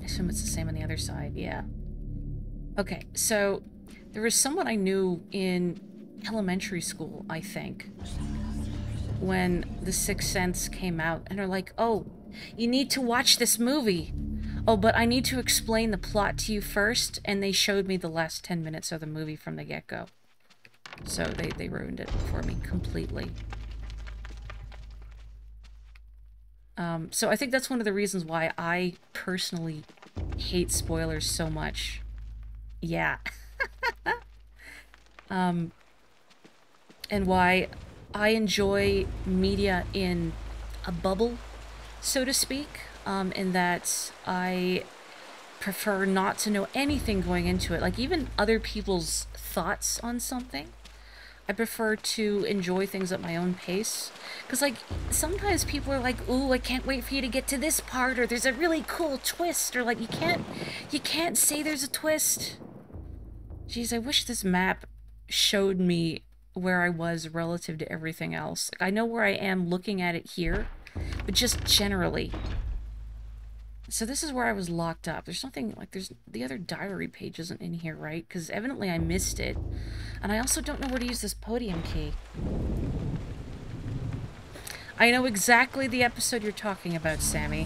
I assume it's the same on the other side, yeah. Okay, so there was someone I knew in elementary school, I think, when The Sixth Sense came out, and they're like, oh, you need to watch this movie. Oh, but I need to explain the plot to you first, and they showed me the last 10 minutes of the movie from the get-go. So they ruined it for me completely. So I think that's one of the reasons why I personally hate spoilers so much. Yeah. And why I enjoy media in a bubble, so to speak. In that I prefer not to know anything going into it. Like, even other people's thoughts on something, I prefer to enjoy things at my own pace. Because, like, sometimes people are like, ooh, I can't wait for you to get to this part, or there's a really cool twist, or, like, you can't say there's a twist. Geez, I wish this map showed me where I was relative to everything else. Like, I know where I am looking at it here, but just generally. So this is where I was locked up. There's nothing, like, there's, the other diary page isn't in here, right? Because evidently I missed it. And I also don't know where to use this podium key. I know exactly the episode you're talking about, Sammy.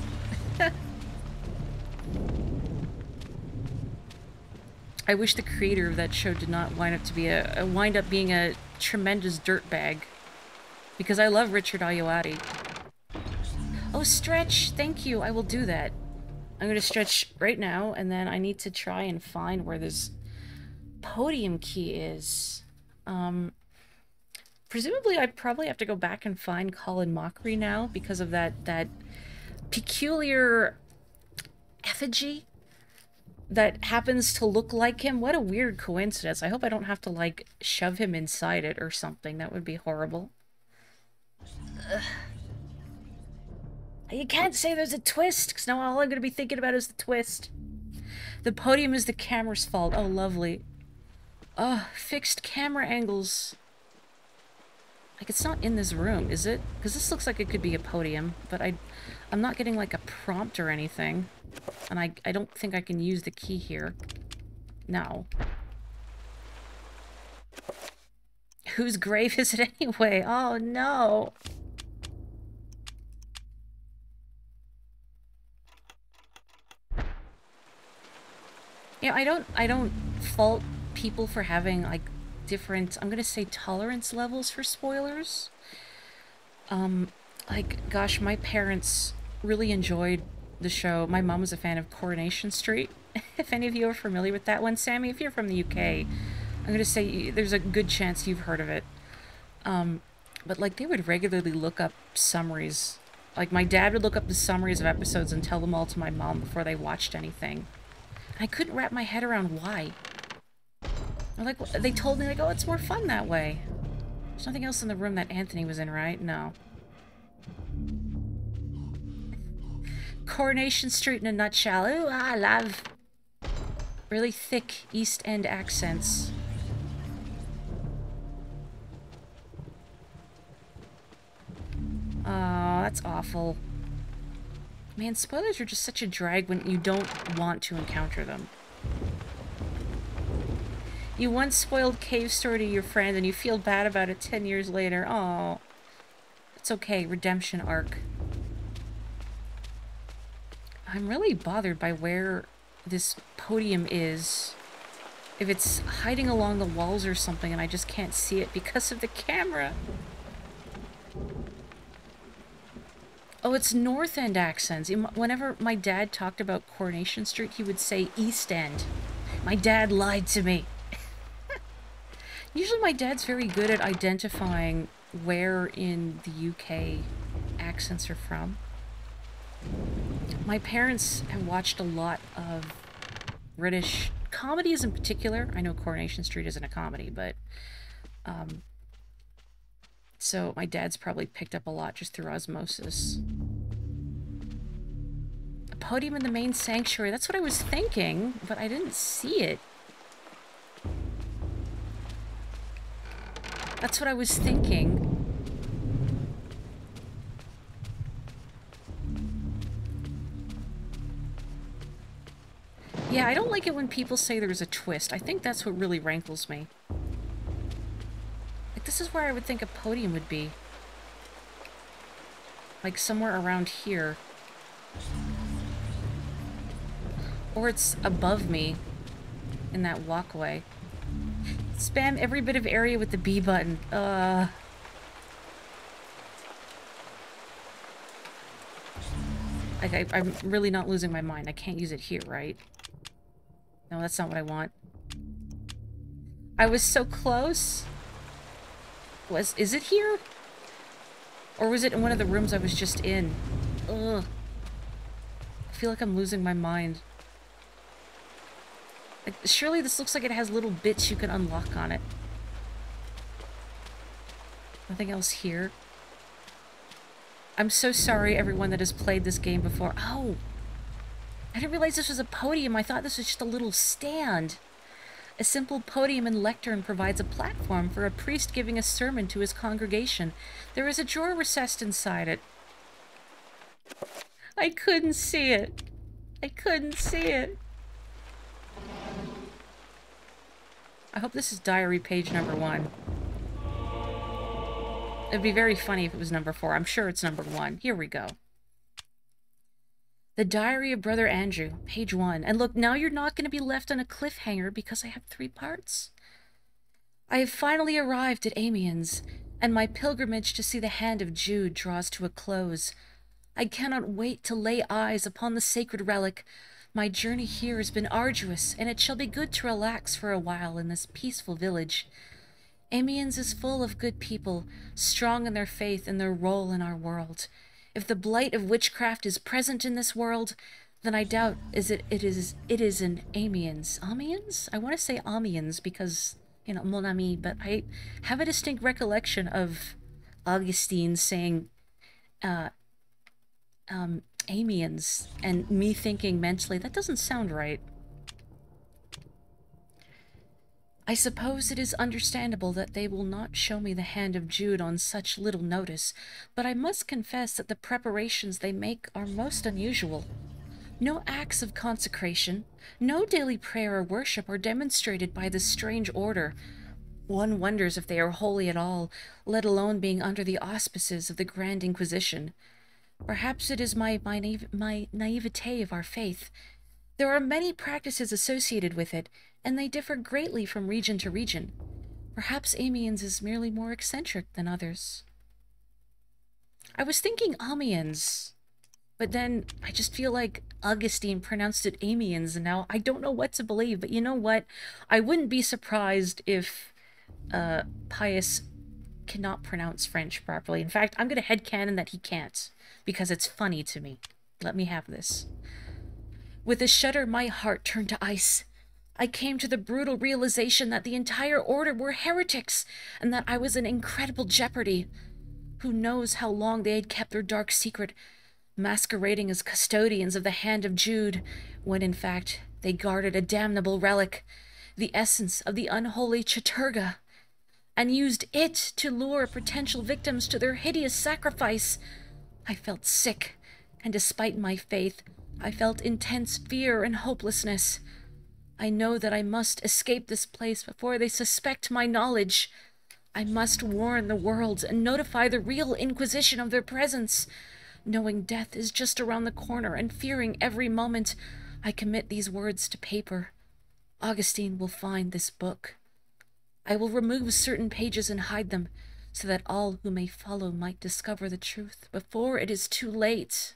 I wish the creator of that show did not wind up being a tremendous dirtbag. Because I love Richard Ayoade. Oh, stretch! Thank you, I will do that. I'm gonna stretch right now, and then I need to try and find where this podium key is. Presumably I'd probably have to go back and find Colin Mockery now, because of that peculiar effigy that happens to look like him. What a weird coincidence. I hope I don't have to, like, shove him inside it or something. That would be horrible. Ugh. You can't say there's a twist, because now all I'm going to be thinking about is the twist. The podium is the camera's fault. Oh, lovely. Oh, fixed camera angles. Like, it's not in this room, is it? Because this looks like it could be a podium, but I'm not getting, like, a prompt or anything. And I don't think I can use the key here. No. Whose grave is it anyway? Oh, no. Yeah, I don't fault people for having, like, different, I'm gonna say, tolerance levels for spoilers. Like, gosh, my parents really enjoyed the show. My mom was a fan of Coronation Street. If any of you are familiar with that one. Sammy, if you're from the UK, I'm gonna say there's a good chance you've heard of it. But, like, they would regularly look up summaries. Like, my dad would look up the summaries of episodes and tell them all to my mom before they watched anything. I couldn't wrap my head around why. Like, they told me, like, oh, it's more fun that way. There's nothing else in the room that Anthony was in, right? No. Coronation Street in a nutshell. Ooh, I love really thick East End accents. Oh, that's awful. Man, spoilers are just such a drag when you don't want to encounter them. You once spoiled Cave Story to your friend and you feel bad about it 10 years later. Oh, it's okay. Redemption arc. I'm really bothered by where this podium is. If it's hiding along the walls or something and I just can't see it because of the camera. Oh, it's North End accents. Whenever my dad talked about Coronation Street, he would say East End. My dad lied to me. Usually my dad's very good at identifying where in the UK accents are from. My parents have watched a lot of British comedies in particular. I know Coronation Street isn't a comedy, but... so my dad's probably picked up a lot just through osmosis. A podium in the main sanctuary. That's what I was thinking, but I didn't see it. That's what I was thinking. Yeah, I don't like it when people say there's a twist. I think that's what really rankles me. Like, this is where I would think a podium would be. Like, somewhere around here. Or it's above me in that walkway. Spam every bit of area with the B button. I'm really not losing my mind. I can't use it here, right? No, that's not what I want. I was so close. Is it here? Or was it in one of the rooms I was just in? Ugh. I feel like I'm losing my mind. Like, surely this looks like it has little bits you can unlock on it. Nothing else here. I'm so sorry, everyone that has played this game before. Oh! I didn't realize this was a podium. I thought this was just a little stand. A simple podium and lectern provides a platform for a priest giving a sermon to his congregation. There is a drawer recessed inside it. I couldn't see it. I couldn't see it. I hope this is diary page number 1. It'd be very funny if it was number 4. I'm sure it's number 1. Here we go. The Diary of Brother Andrew, page 1. And look, now you're not going to be left on a cliffhanger because I have 3 parts. I have finally arrived at Amiens, and my pilgrimage to see the hand of Jude draws to a close. I cannot wait to lay eyes upon the sacred relic. My journey here has been arduous, and it shall be good to relax for a while in this peaceful village. Amiens is full of good people, strong in their faith and their role in our world. If the blight of witchcraft is present in this world, then I doubt it is in Amiens. Amiens? I want to say Amiens because, you know, mon ami, but I have a distinct recollection of Augustine saying Amiens, and me thinking mentally, that doesn't sound right. I suppose it is understandable that they will not show me the hand of Jude on such little notice, but I must confess that the preparations they make are most unusual. No acts of consecration, no daily prayer or worship are demonstrated by this strange order. One wonders if they are holy at all, let alone being under the auspices of the Grand Inquisition. Perhaps it is my naivete of our faith. There are many practices associated with it, and they differ greatly from region to region. Perhaps Amiens is merely more eccentric than others. I was thinking Amiens, but then I just feel like Augustine pronounced it Amiens, and now I don't know what to believe. But you know what? I wouldn't be surprised if Pius cannot pronounce French properly. In fact, I'm going to headcanon that he can't, because it's funny to me. Let me have this. With a shudder, my heart turned to ice. I came to the brutal realization that the entire order were heretics, and that I was in incredible jeopardy. Who knows how long they had kept their dark secret, masquerading as custodians of the hand of Jude, when in fact they guarded a damnable relic, the essence of the unholy Chaturga, and used it to lure potential victims to their hideous sacrifice. I felt sick, and despite my faith, I felt intense fear and hopelessness. I know that I must escape this place before they suspect my knowledge. I must warn the world and notify the real Inquisition of their presence. Knowing death is just around the corner and fearing every moment, I commit these words to paper. Augustine will find this book. I will remove certain pages and hide them, so that all who may follow might discover the truth before it is too late.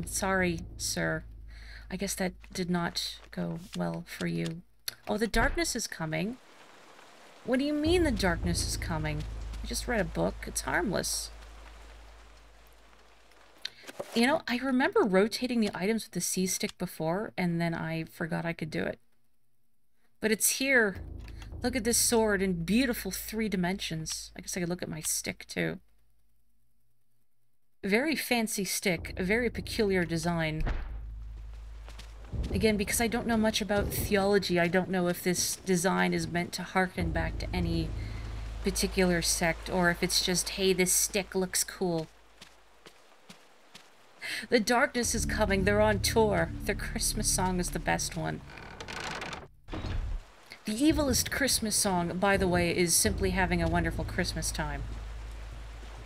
Sorry, sir. I guess that did not go well for you. Oh, the darkness is coming. What do you mean the darkness is coming? I just read a book. It's harmless. You know, I remember rotating the items with the C-stick before, and then I forgot I could do it. But it's here. Look at this sword in beautiful 3 dimensions. I guess I could look at my stick, too. Very fancy stick. A very peculiar design. Again, because I don't know much about theology, I don't know if this design is meant to harken back to any particular sect, or if it's just, hey, this stick looks cool. The darkness is coming. They're on tour. Their Christmas song is the best one. The evilest Christmas song, by the way, is Simply Having a Wonderful Christmas Time.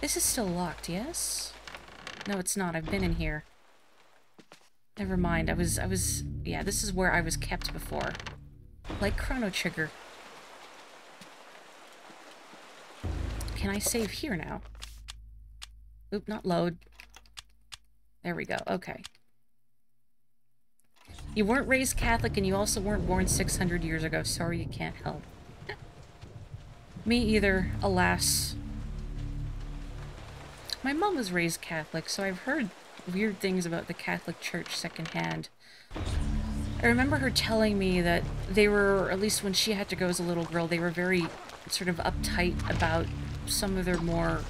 This is still locked, yes? No, it's not. I've been in here. Never mind. Yeah, this is where I was kept before. Like Chrono Trigger. Can I save here now? Oop, not load. There we go. Okay. You weren't raised Catholic, and you also weren't born 600 years ago. Sorry, you can't help. Me either, alas. My mom was raised Catholic, so I've heard weird things about the Catholic Church secondhand. I remember her telling me that they were, at least when she had to go as a little girl, they were very sort of uptight about some of their more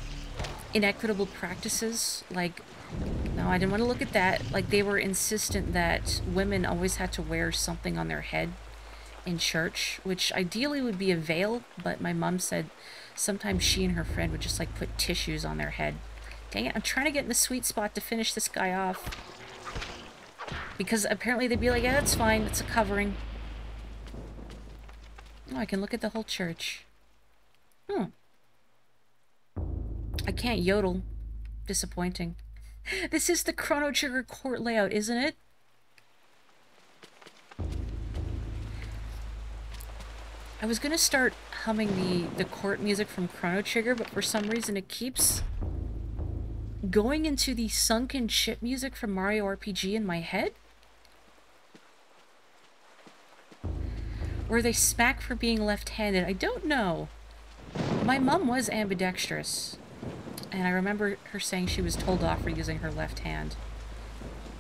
inequitable practices. Like, no, I didn't want to look at that. Like, they were insistent that women always had to wear something on their head in church, which ideally would be a veil, but my mom said sometimes she and her friend would just like put tissues on their head. Dang it, I'm trying to get in the sweet spot to finish this guy off. Because apparently they'd be like, yeah, that's fine, it's a covering. Oh, I can look at the whole church. Hmm. I can't yodel. Disappointing. This is the Chrono Trigger court layout, isn't it? I was gonna start humming the court music from Chrono Trigger, but for some reason it keeps going into the sunken ship music from Mario RPG in my head. Or they smack for being left-handed. I don't know. My mom was ambidextrous, and I remember her saying she was told off for using her left hand.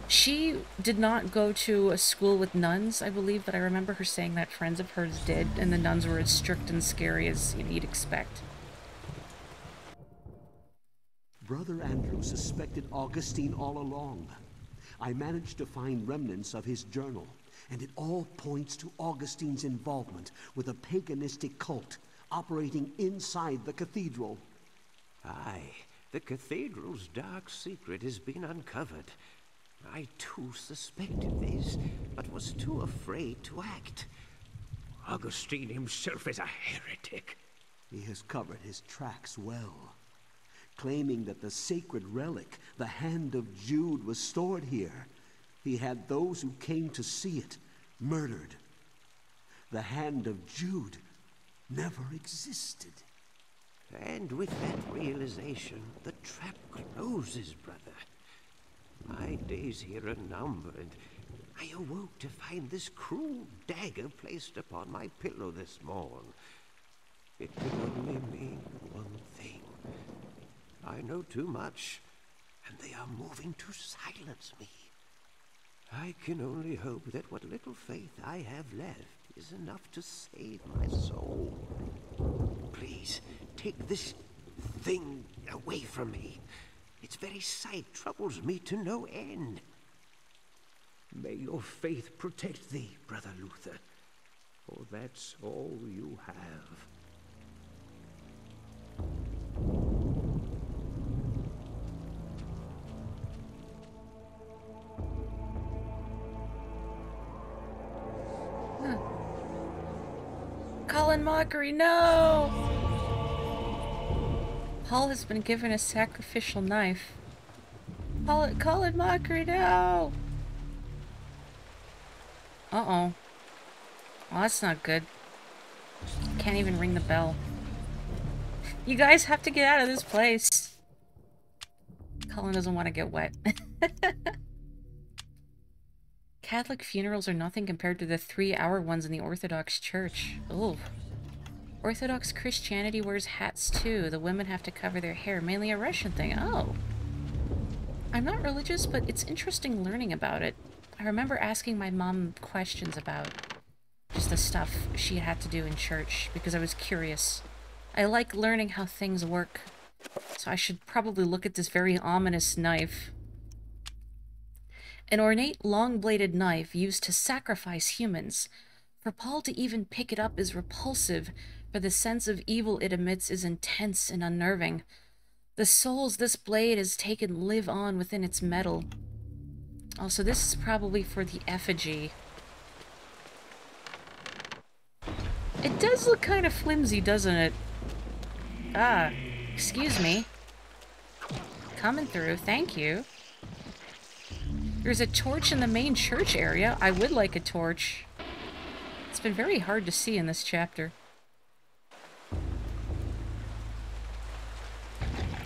She did not go to a school with nuns, I believe, but I remember her saying that friends of hers did, and the nuns were as strict and scary as you'd expect.
Brother Andrew suspected Augustine all along. I managed to find remnants of his journal, and it all points to Augustine's involvement with a paganistic cult operating inside the cathedral.
Aye, the cathedral's dark secret has been uncovered. I too suspected this, but was too afraid to act. Augustine himself is a heretic.
He has covered his tracks well, claiming that the sacred relic, the Hand of Jude, was stored here. He had those who came to see it murdered. The Hand of Jude never existed.
And with that realization, the trap closes, brother. My days here are numbered. I awoke to find this cruel dagger placed upon my pillow this morn. It could only mean one thing. I know too much, and they are moving to silence me. I can only hope that what little faith I have left is enough to save my soul. Please, take this thing away from me. Its very sight troubles me to no end.
May your faith protect thee, Brother Luther, for that's all you have.
Colin Mockery, no! Paul has been given a sacrificial knife. Colin Mockery, no! Uh-oh. Well, that's not good. Can't even ring the bell. You guys have to get out of this place. Colin doesn't want to get wet. Catholic funerals are nothing compared to the 3-hour ones in the Orthodox Church. Ooh. Orthodox Christianity wears hats too. The women have to cover their hair. Mainly a Russian thing. Oh. I'm not religious, but it's interesting learning about it. I remember asking my mom questions about just the stuff she had to do in church because I was curious. I like learning how things work. So I should probably look at this very ominous knife. An ornate, long-bladed knife used to sacrifice humans. For Paul to even pick it up is repulsive, for the sense of evil it emits is intense and unnerving. The souls this blade has taken live on within its metal. Also, this is probably for the effigy. It does look kind of flimsy, doesn't it? Ah, excuse me. Coming through, thank you. There's a torch in the main church area. I would like a torch. It's been very hard to see in this chapter.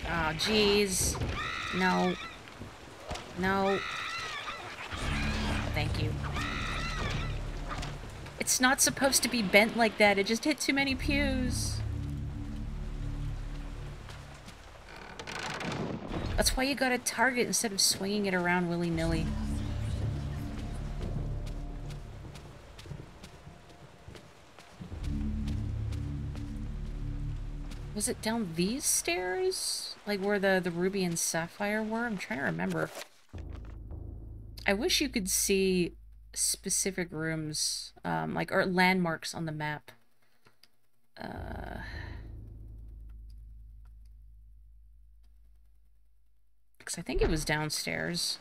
Oh, jeez. No. No. Thank you. It's not supposed to be bent like that. It just hit too many pews. That's why you gotta target instead of swinging it around willy-nilly. Was it down these stairs? Like where the ruby and sapphire were? I'm trying to remember. I wish you could see specific rooms, like, or landmarks on the map. Because I think it was downstairs.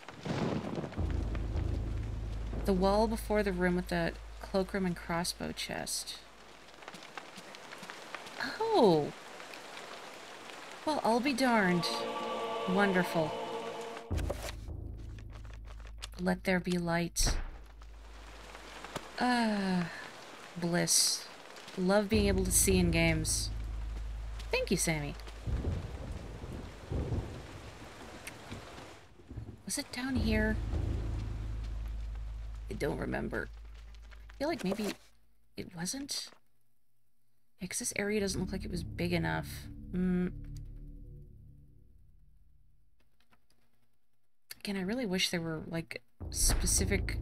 The wall before the room with the cloakroom and crossbow chest. Oh! Well, I'll be darned. Wonderful. Let there be light. Ah, bliss. Love being able to see in games. Thank you, Sammy. Was it down here? I don't remember. I feel like maybe it wasn't. Yeah, because this area doesn't look like it was big enough. Again, I really wish there were, like, specific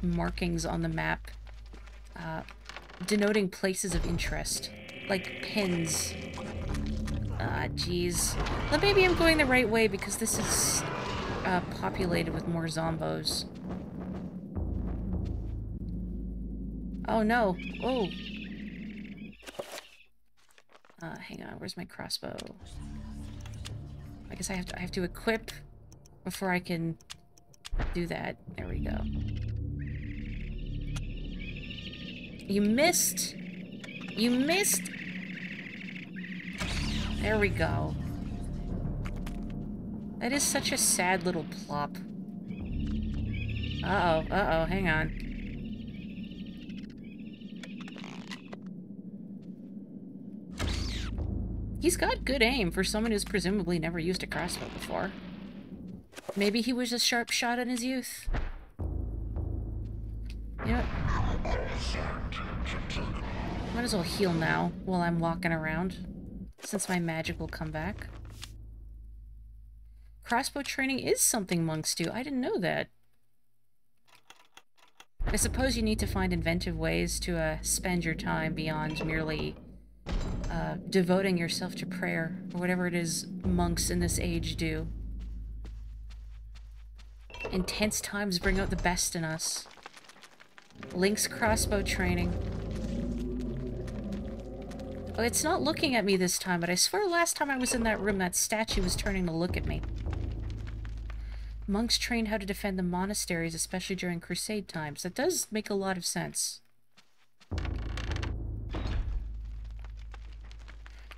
markings on the map denoting places of interest. Like pins. Ah, jeez. But maybe I'm going the right way because this is populated with more zombos. Oh no. Oh. Hang on. Where's my crossbow? I guess I have to equip before I can do that. There we go. You missed! You missed! There we go. That is such a sad little plop. Uh-oh, uh-oh, hang on. He's got good aim for someone who's presumably never used a crossbow before. Maybe he was a sharp shot in his youth. You know what? Might as well heal now while I'm walking around, since my magic will come back. Crossbow training is something monks do. I didn't know that. I suppose you need to find inventive ways to spend your time beyond merely devoting yourself to prayer, or whatever it is monks in this age do. Intense times bring out the best in us. Link's crossbow training. Oh, it's not looking at me this time, but I swear last time I was in that room, that statue was turning to look at me. Monks trained how to defend the monasteries, especially during crusade times. That does make a lot of sense.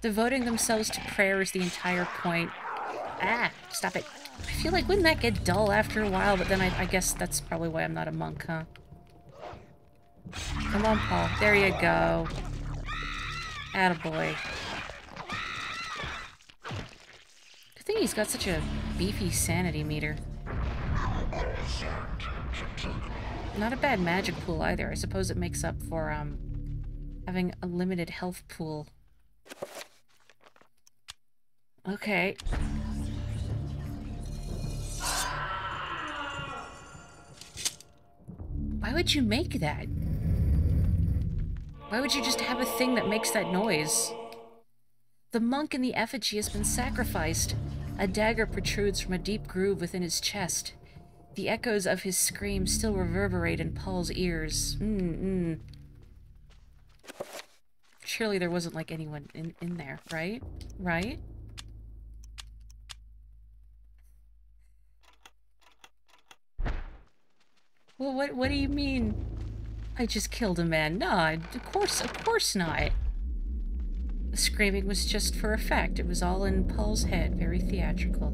Devoting themselves to prayer is the entire point. Ah, stop it. I feel like, wouldn't that get dull after a while? But then I guess that's probably why I'm not a monk, huh? Come on, Paul. There you go. Attaboy. Good thing he's got such a beefy sanity meter. Not a bad magic pool either. I suppose it makes up for having a limited health pool. Okay. Why would you make that? Why would you just have a thing that makes that noise? The monk in the effigy has been sacrificed. A dagger protrudes from a deep groove within his chest. The echoes of his scream still reverberate in Paul's ears. Surely there wasn't, like, anyone in there, right? Right? Well, what do you mean? I just killed a man. No, of course not. The screaming was just for effect. It was all in Paul's head, very theatrical.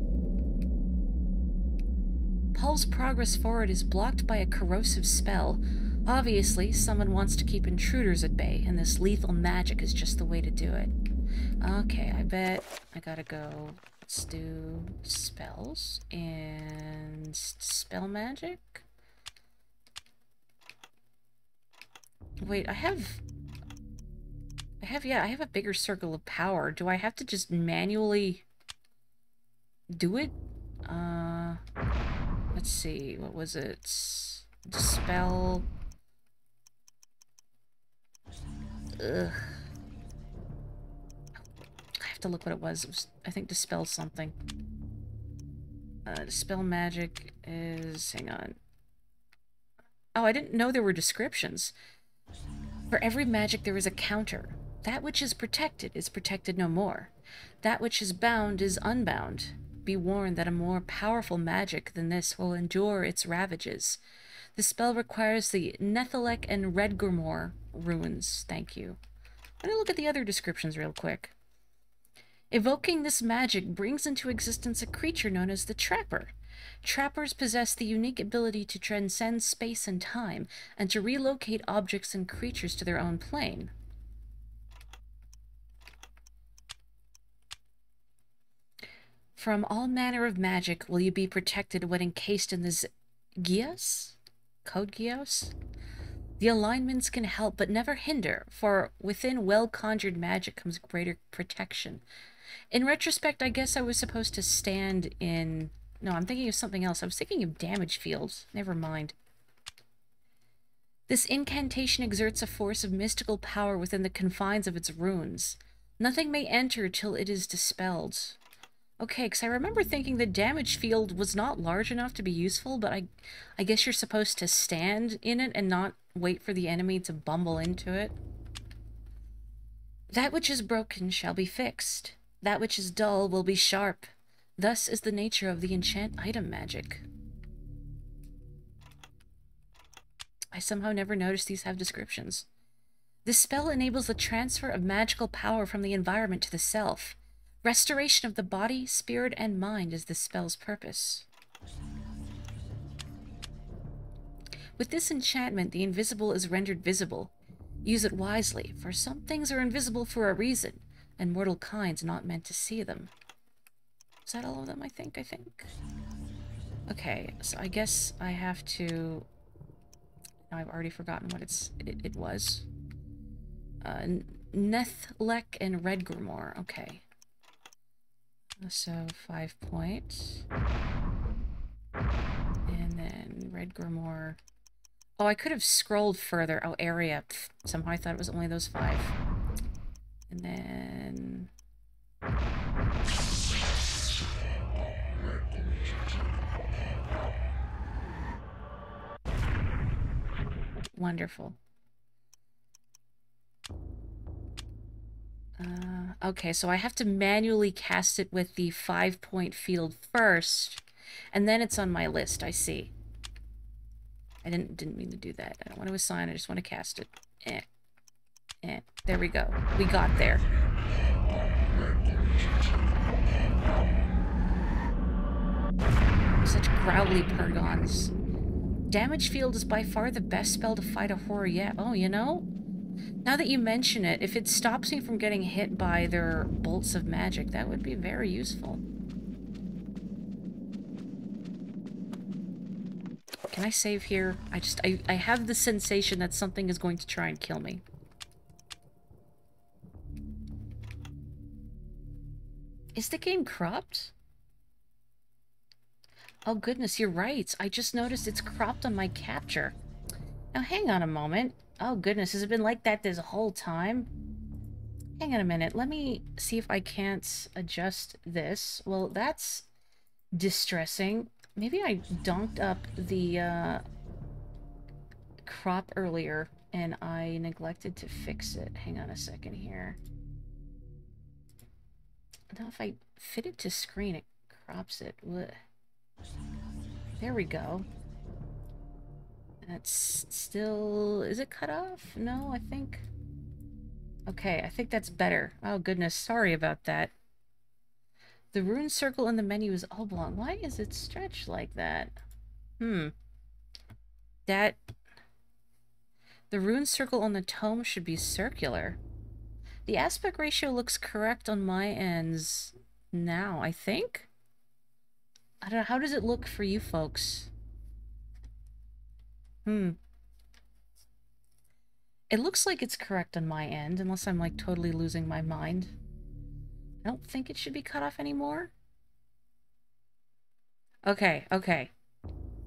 Paul's progress forward is blocked by a corrosive spell. Obviously, someone wants to keep intruders at bay, and this lethal magic is just the way to do it. Okay, I bet I gotta go. Let's do spells and spell magic. Wait, I have a bigger circle of power. Do I have to just manually do it? Let's see, what was it? Dispel. Ugh. I have to look what it was. It was, I think, dispel something. Dispel magic is, hang on. Oh, I didn't know there were descriptions. For every magic there is a counter. That which is protected no more. That which is bound is unbound. Be warned that a more powerful magic than this will endure its ravages. The spell requires the Nethelek and Redgrimor runes. Thank you. Let me look at the other descriptions real quick. Evoking this magic brings into existence a creature known as the Trapper. Trappers possess the unique ability to transcend space and time, and to relocate objects and creatures to their own plane. From all manner of magic will you be protected when encased in the Gios? Code Gios? The alignments can help but never hinder, for within well-conjured magic comes greater protection. In retrospect, I guess I was supposed to stand in... No, I'm thinking of something else. I was thinking of damage fields. Never mind. This incantation exerts a force of mystical power within the confines of its runes. Nothing may enter till it is dispelled. Okay, because I remember thinking the damage field was not large enough to be useful, but I guess you're supposed to stand in it and not wait for the enemy to bumble into it. That which is broken shall be fixed. That which is dull will be sharp. Thus is the nature of the enchant item magic. I somehow never noticed these have descriptions. This spell enables the transfer of magical power from the environment to the self. Restoration of the body, spirit, and mind is this spell's purpose. With this enchantment, the invisible is rendered visible. Use it wisely, for some things are invisible for a reason, and mortal kind's not meant to see them. Is that all of them, I think? Okay, so I guess I have to... Now I've already forgotten what it was. Nethelek and Redgrimor, okay. So 5 points. And then Redgrimor. Oh, I could have scrolled further. Oh, area. Pfft, somehow I thought it was only those 5. And then... Wonderful. Okay, so I have to manually cast it with the 5-point field first, and then it's on my list. I see. I didn't mean to do that. I don't want to assign, I just want to cast it. There we go. We got there. Such growly Purgons. Damage field is by far the best spell to fight a horror yet. Oh, you know? Now that you mention it, if it stops me from getting hit by their bolts of magic, that would be very useful. Can I save here? I have the sensation that something is going to try and kill me. Is the game cropped? Oh goodness, you're right. I just noticed it's cropped on my capture. Now hang on a moment. Oh goodness, has it been like that this whole time? Hang on a minute. Let me see if I can't adjust this. Well, that's distressing. Maybe I donked up the crop earlier and I neglected to fix it. Hang on a second here. Now if I fit it to screen, it crops it. Ugh. There we go. That's still... Is it cut off? No, I think... Okay, I think that's better. Oh goodness, sorry about that. The rune circle in the menu is oblong. Why is it stretched like that? That... The rune circle on the tome should be circular. The aspect ratio looks correct on my ends now, I think? I don't know, how does it look for you folks? It looks like it's correct on my end, unless I'm like totally losing my mind. I don't think it should be cut off anymore. Okay, okay.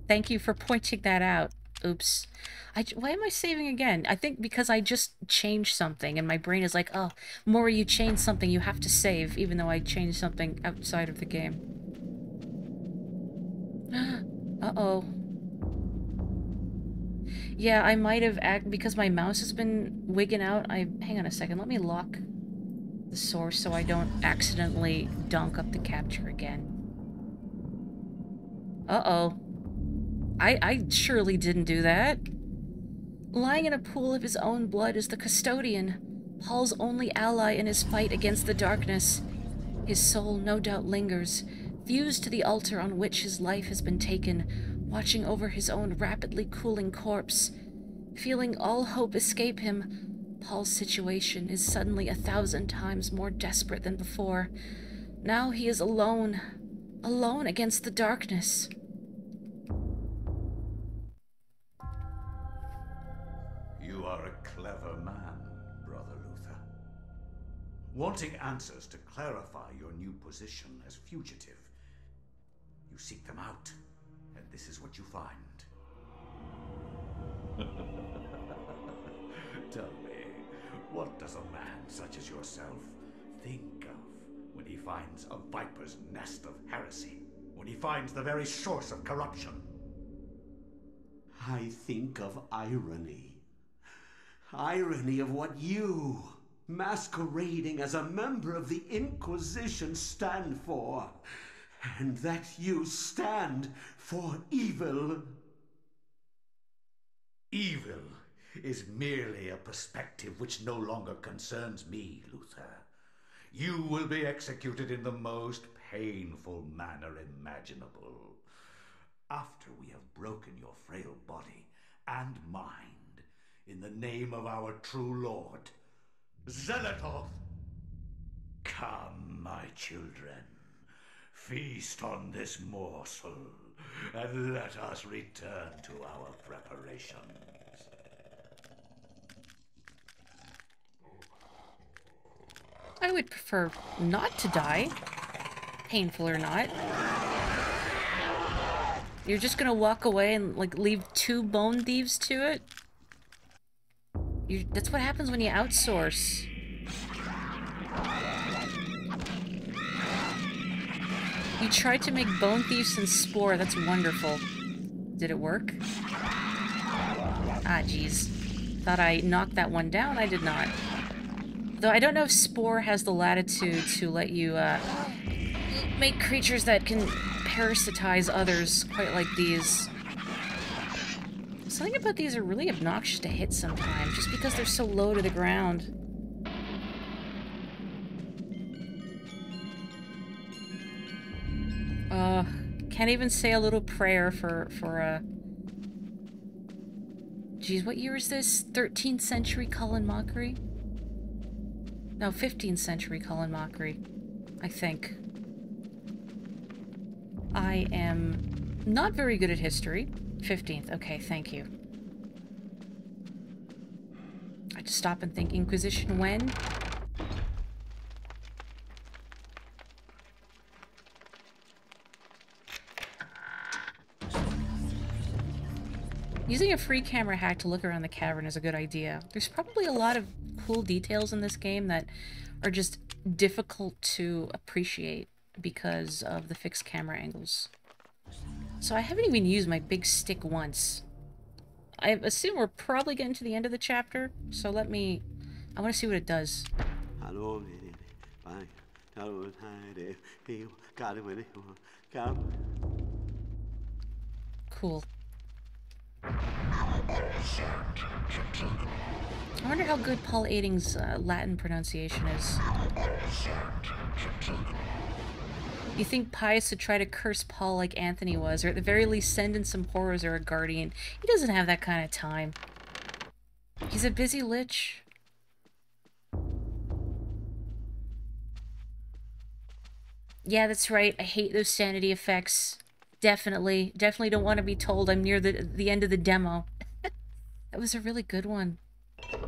Thank you for pointing that out. Oops. Why am I saving again? I think because I just changed something and my brain is like, oh, Morri, you changed something, you have to save, even though I changed something outside of the game. Uh-oh. Yeah, I might have because my mouse has been wigging out. Hang on a second. Let me lock the source so I don't accidentally donk up the capture again. Uh-oh. I surely didn't do that. Lying in a pool of his own blood is the custodian, Paul's only ally in his fight against the darkness. His soul no doubt lingers, fused to the altar on which his life has been taken, watching over his own rapidly cooling corpse. Feeling all hope escape him, Paul's situation is suddenly 1,000 times more desperate than before. Now he is alone, alone against the darkness.
You are a clever man, Brother Luther. Wanting answers to clarify your new position as fugitive, you seek them out, and this is what you find. Tell me, what does a man such as yourself think of when he finds a viper's nest of heresy? When he finds the very source of corruption?
I think of irony. Irony of what you, masquerading as a member of the Inquisition, stand for. And that you stand for evil.
Evil is merely a perspective which no longer concerns me, Luther. You will be executed in the most painful manner imaginable. After we have broken your frail body and mind in the name of our true Lord, Zelatoth. Come, my children, feast on this morsel, and let us return to our preparations.
I would prefer not to die, painful or not. You're just gonna walk away and, like, leave 2 bone thieves to it? That's what happens when you outsource. You tried to make bone thieves and spore. That's wonderful. Did it work? Ah, jeez. Thought I knocked that one down. I did not. Though I don't know if spore has the latitude to let you make creatures that can parasitize others quite like these. Something about these are really obnoxious to hit sometimes, just because they're so low to the ground. Can't even say a little prayer for Geez, what year is this? 13th century Cullen mockery? No, 15th century Cullen mockery, I think. I am not very good at history. 15th, okay, thank you. I just stop and think, Inquisition when? Using a free camera hack to look around the cavern is a good idea. There's probably a lot of cool details in this game that are just difficult to appreciate because of the fixed camera angles. So I haven't even used my big stick once. I assume we're probably getting to the end of the chapter, so I want to see what it does. Cool. I wonder how good Paul Aiding's Latin pronunciation is. You think Pius would try to curse Paul like Anthony was, or at the very least send in some horrors or a guardian. He doesn't have that kind of time. He's a busy lich. Yeah, that's right. I hate those sanity effects. Definitely don't want to be told I'm near the end of the demo. That was a really good one. I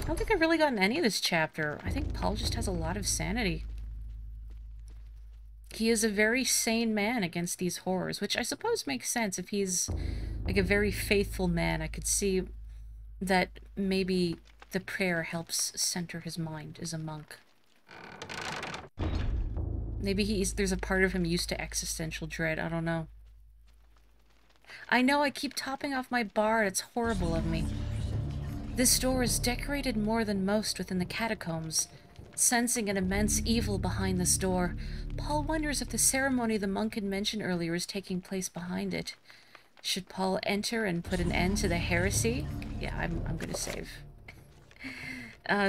don't think I've really gotten any of this chapter. I think Paul just has a lot of sanity. He is a very sane man against these horrors, which I suppose makes sense. If he's like a very faithful man, I could see that maybe the prayer helps center his mind as a monk. Maybe there's a part of him used to existential dread, I don't know. I know I keep topping off my bar. It's horrible of me. This door is decorated more than most within the catacombs. Sensing an immense evil behind this door, Paul wonders if the ceremony the monk had mentioned earlier is taking place behind it. Should Paul enter and put an end to the heresy? Yeah, I'm gonna save.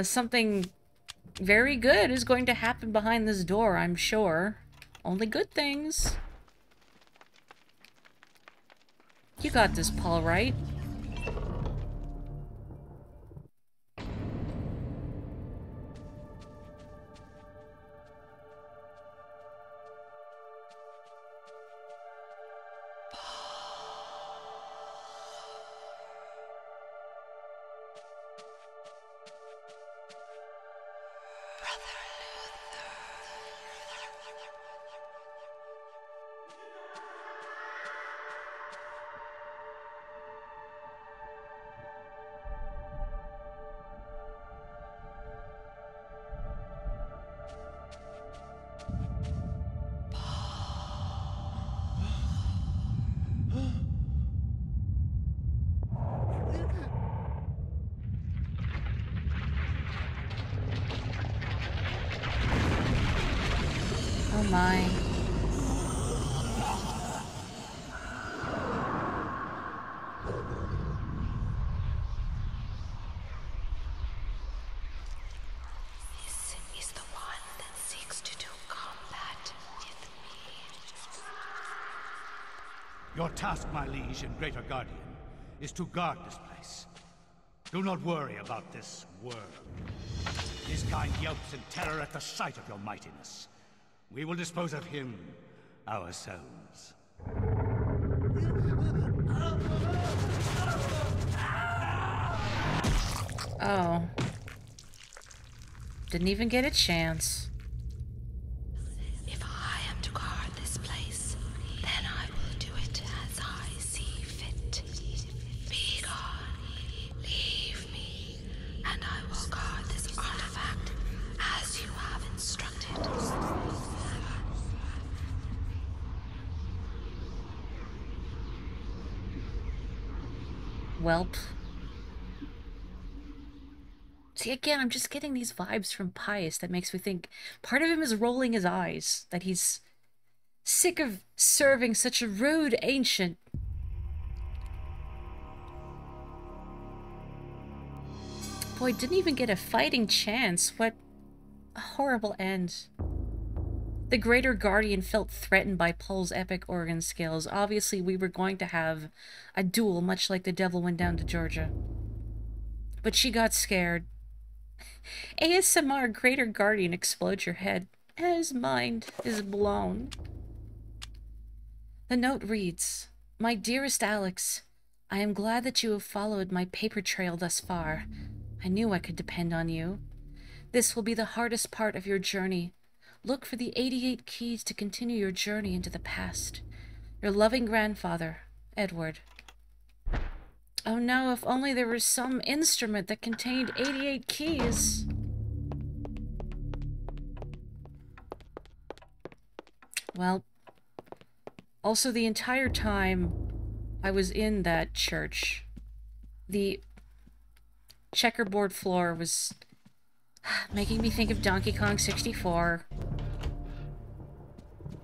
Something very good is going to happen behind this door, I'm sure. Only good things. You got this, Paul, right? Oh my.
This is the one that seeks to do combat with me.
Your task, my liege and greater guardian, is to guard this place. Do not worry about this worm. His kind yelps in terror at the sight of your mightiness. We will dispose of him ourselves.
Oh. Didn't even get a chance.
If I am to guard this place, then I will do it as I see fit. Be gone. Leave me, and I will guard this artifact as you have instructed.
Welp. See, again, I'm just getting these vibes from Pius that makes me think part of him is rolling his eyes, that he's sick of serving such a rude ancient. Boy, didn't even get a fighting chance. What a horrible end. The Greater Guardian felt threatened by Paul's epic organ skills. Obviously, we were going to have a duel, much like the devil went down to Georgia. But she got scared. ASMR Greater Guardian explodes your head. His mind is blown. The note reads, "My dearest Alex, I am glad that you have followed my paper trail thus far. I knew I could depend on you. This will be the hardest part of your journey. Look for the 88 keys to continue your journey into the past. Your loving grandfather, Edward." Oh no, if only there was some instrument that contained 88 keys. Well, also the entire time I was in that church, the checkerboard floor was making me think of Donkey Kong 64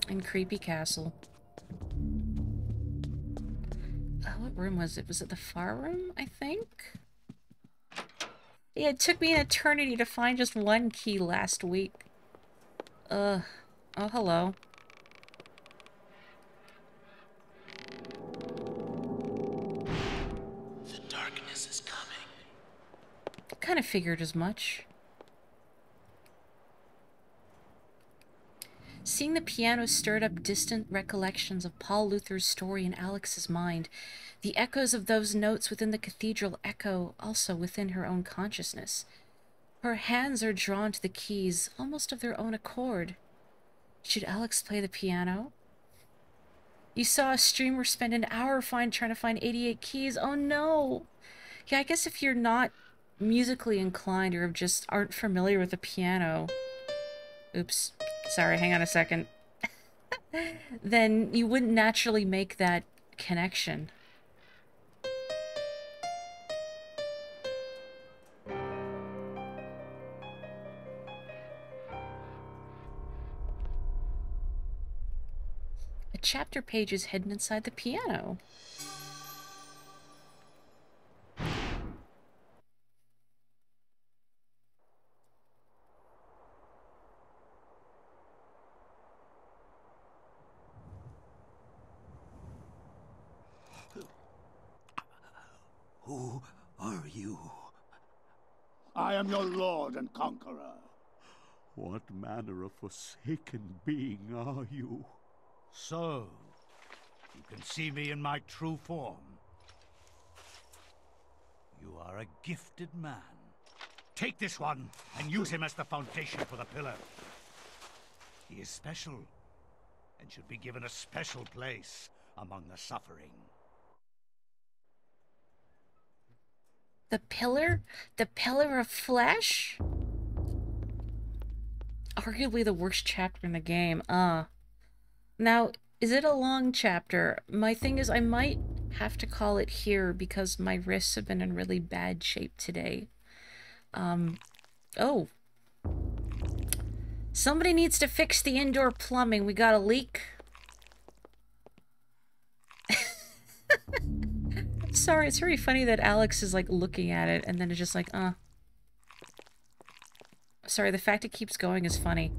and Creepy Castle. What room was it? Was it the far room, I think? Yeah, it took me an eternity to find just one key last week. Oh, hello.
The darkness is coming.
Kind of figured as much. Seeing the piano stirred up distant recollections of Paul Luther's story in Alex's mind. The echoes of those notes within the cathedral echo also within her own consciousness. Her hands are drawn to the keys, almost of their own accord. Should Alex play the piano? You saw a streamer spend an hour trying to find 88 keys. Oh no! Yeah, I guess if you're not musically inclined or just aren't familiar with the piano... Oops. Sorry, hang on a second. Then you wouldn't naturally make that connection. chapter page is hidden inside the piano.
Who are you?
I am your lord and conqueror.
What manner of forsaken being are you?
So, you can see me in my true form. You are a gifted man. Take this one and use him as the foundation for the pillar. He is special and should be given a special place among the suffering.
The pillar? The pillar of flesh? Arguably the worst chapter in the game. Now, is it a long chapter? My thing is I might have to call it here because my wrists have been in really bad shape today. Oh. Somebody needs to fix the indoor plumbing. We got a leak. Sorry, it's very funny that Alex is like looking at it and then it's just like, Sorry, the fact it keeps going is funny.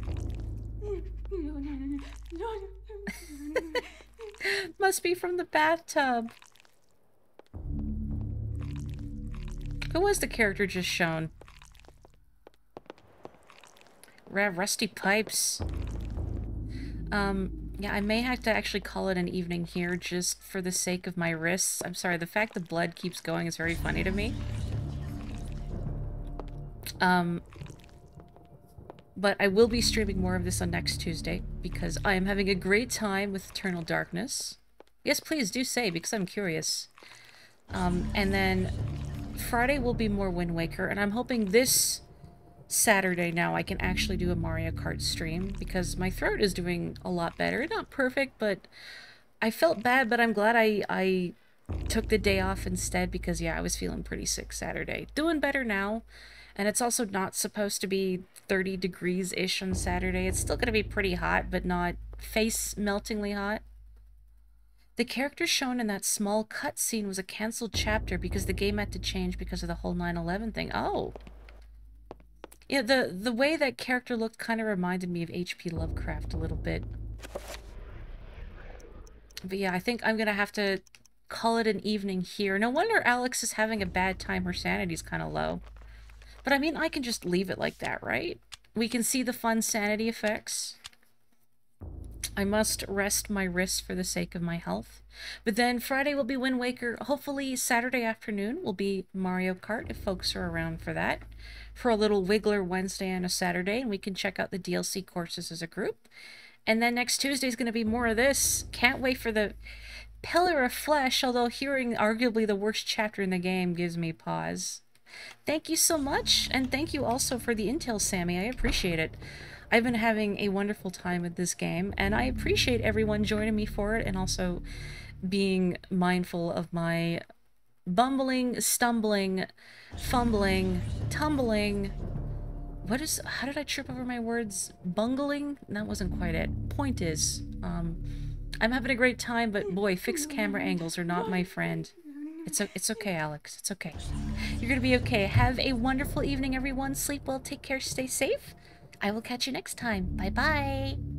Must be from the bathtub. Who was the character just shown? Rusty pipes. Yeah, I may have to actually call it an evening here just for the sake of my wrists. I'm sorry, the fact the blood keeps going is very funny to me. But I will be streaming more of this on next Tuesday because I am having a great time with Eternal Darkness. Yes, please do say, because I'm curious. And then Friday will be more Wind Waker, and I'm hoping this Saturday now I can actually do a Mario Kart stream because my throat is doing a lot better. Not perfect, but I felt bad, but I'm glad I took the day off instead because, yeah, I was feeling pretty sick Saturday. Doing better now. And it's also not supposed to be 30 degrees-ish on Saturday. It's still going to be pretty hot, but not face-meltingly hot. The character shown in that small cutscene was a cancelled chapter because the game had to change because of the whole 9/11 thing. Oh. Yeah, the way that character looked kind of reminded me of H.P. Lovecraft a little bit. But yeah, I think I'm going to have to call it an evening here. No wonder Alex is having a bad time. Her sanity's kind of low. But I mean, I can just leave it like that, right? We can see the fun sanity effects. I must rest my wrists for the sake of my health. But then Friday will be Wind Waker. Hopefully Saturday afternoon will be Mario Kart if folks are around for that. For a little Wiggler Wednesday and a Saturday, and we can check out the DLC courses as a group. And then next Tuesday is going to be more of this. Can't wait for the Pillar of Flesh, although hearing arguably the worst chapter in the game gives me pause. Thank you so much, and thank you also for the intel, Sammy. I appreciate it. I've been having a wonderful time with this game, and I appreciate everyone joining me for it, and also being mindful of my bumbling, stumbling, fumbling, tumbling... How did I trip over my words? Bungling? That wasn't quite it. Point is, I'm having a great time, but boy, fixed camera angles are not my friend. It's okay, Alex. It's okay. You're gonna be okay. Have a wonderful evening, everyone. Sleep well, take care, stay safe. I will catch you next time. Bye-bye.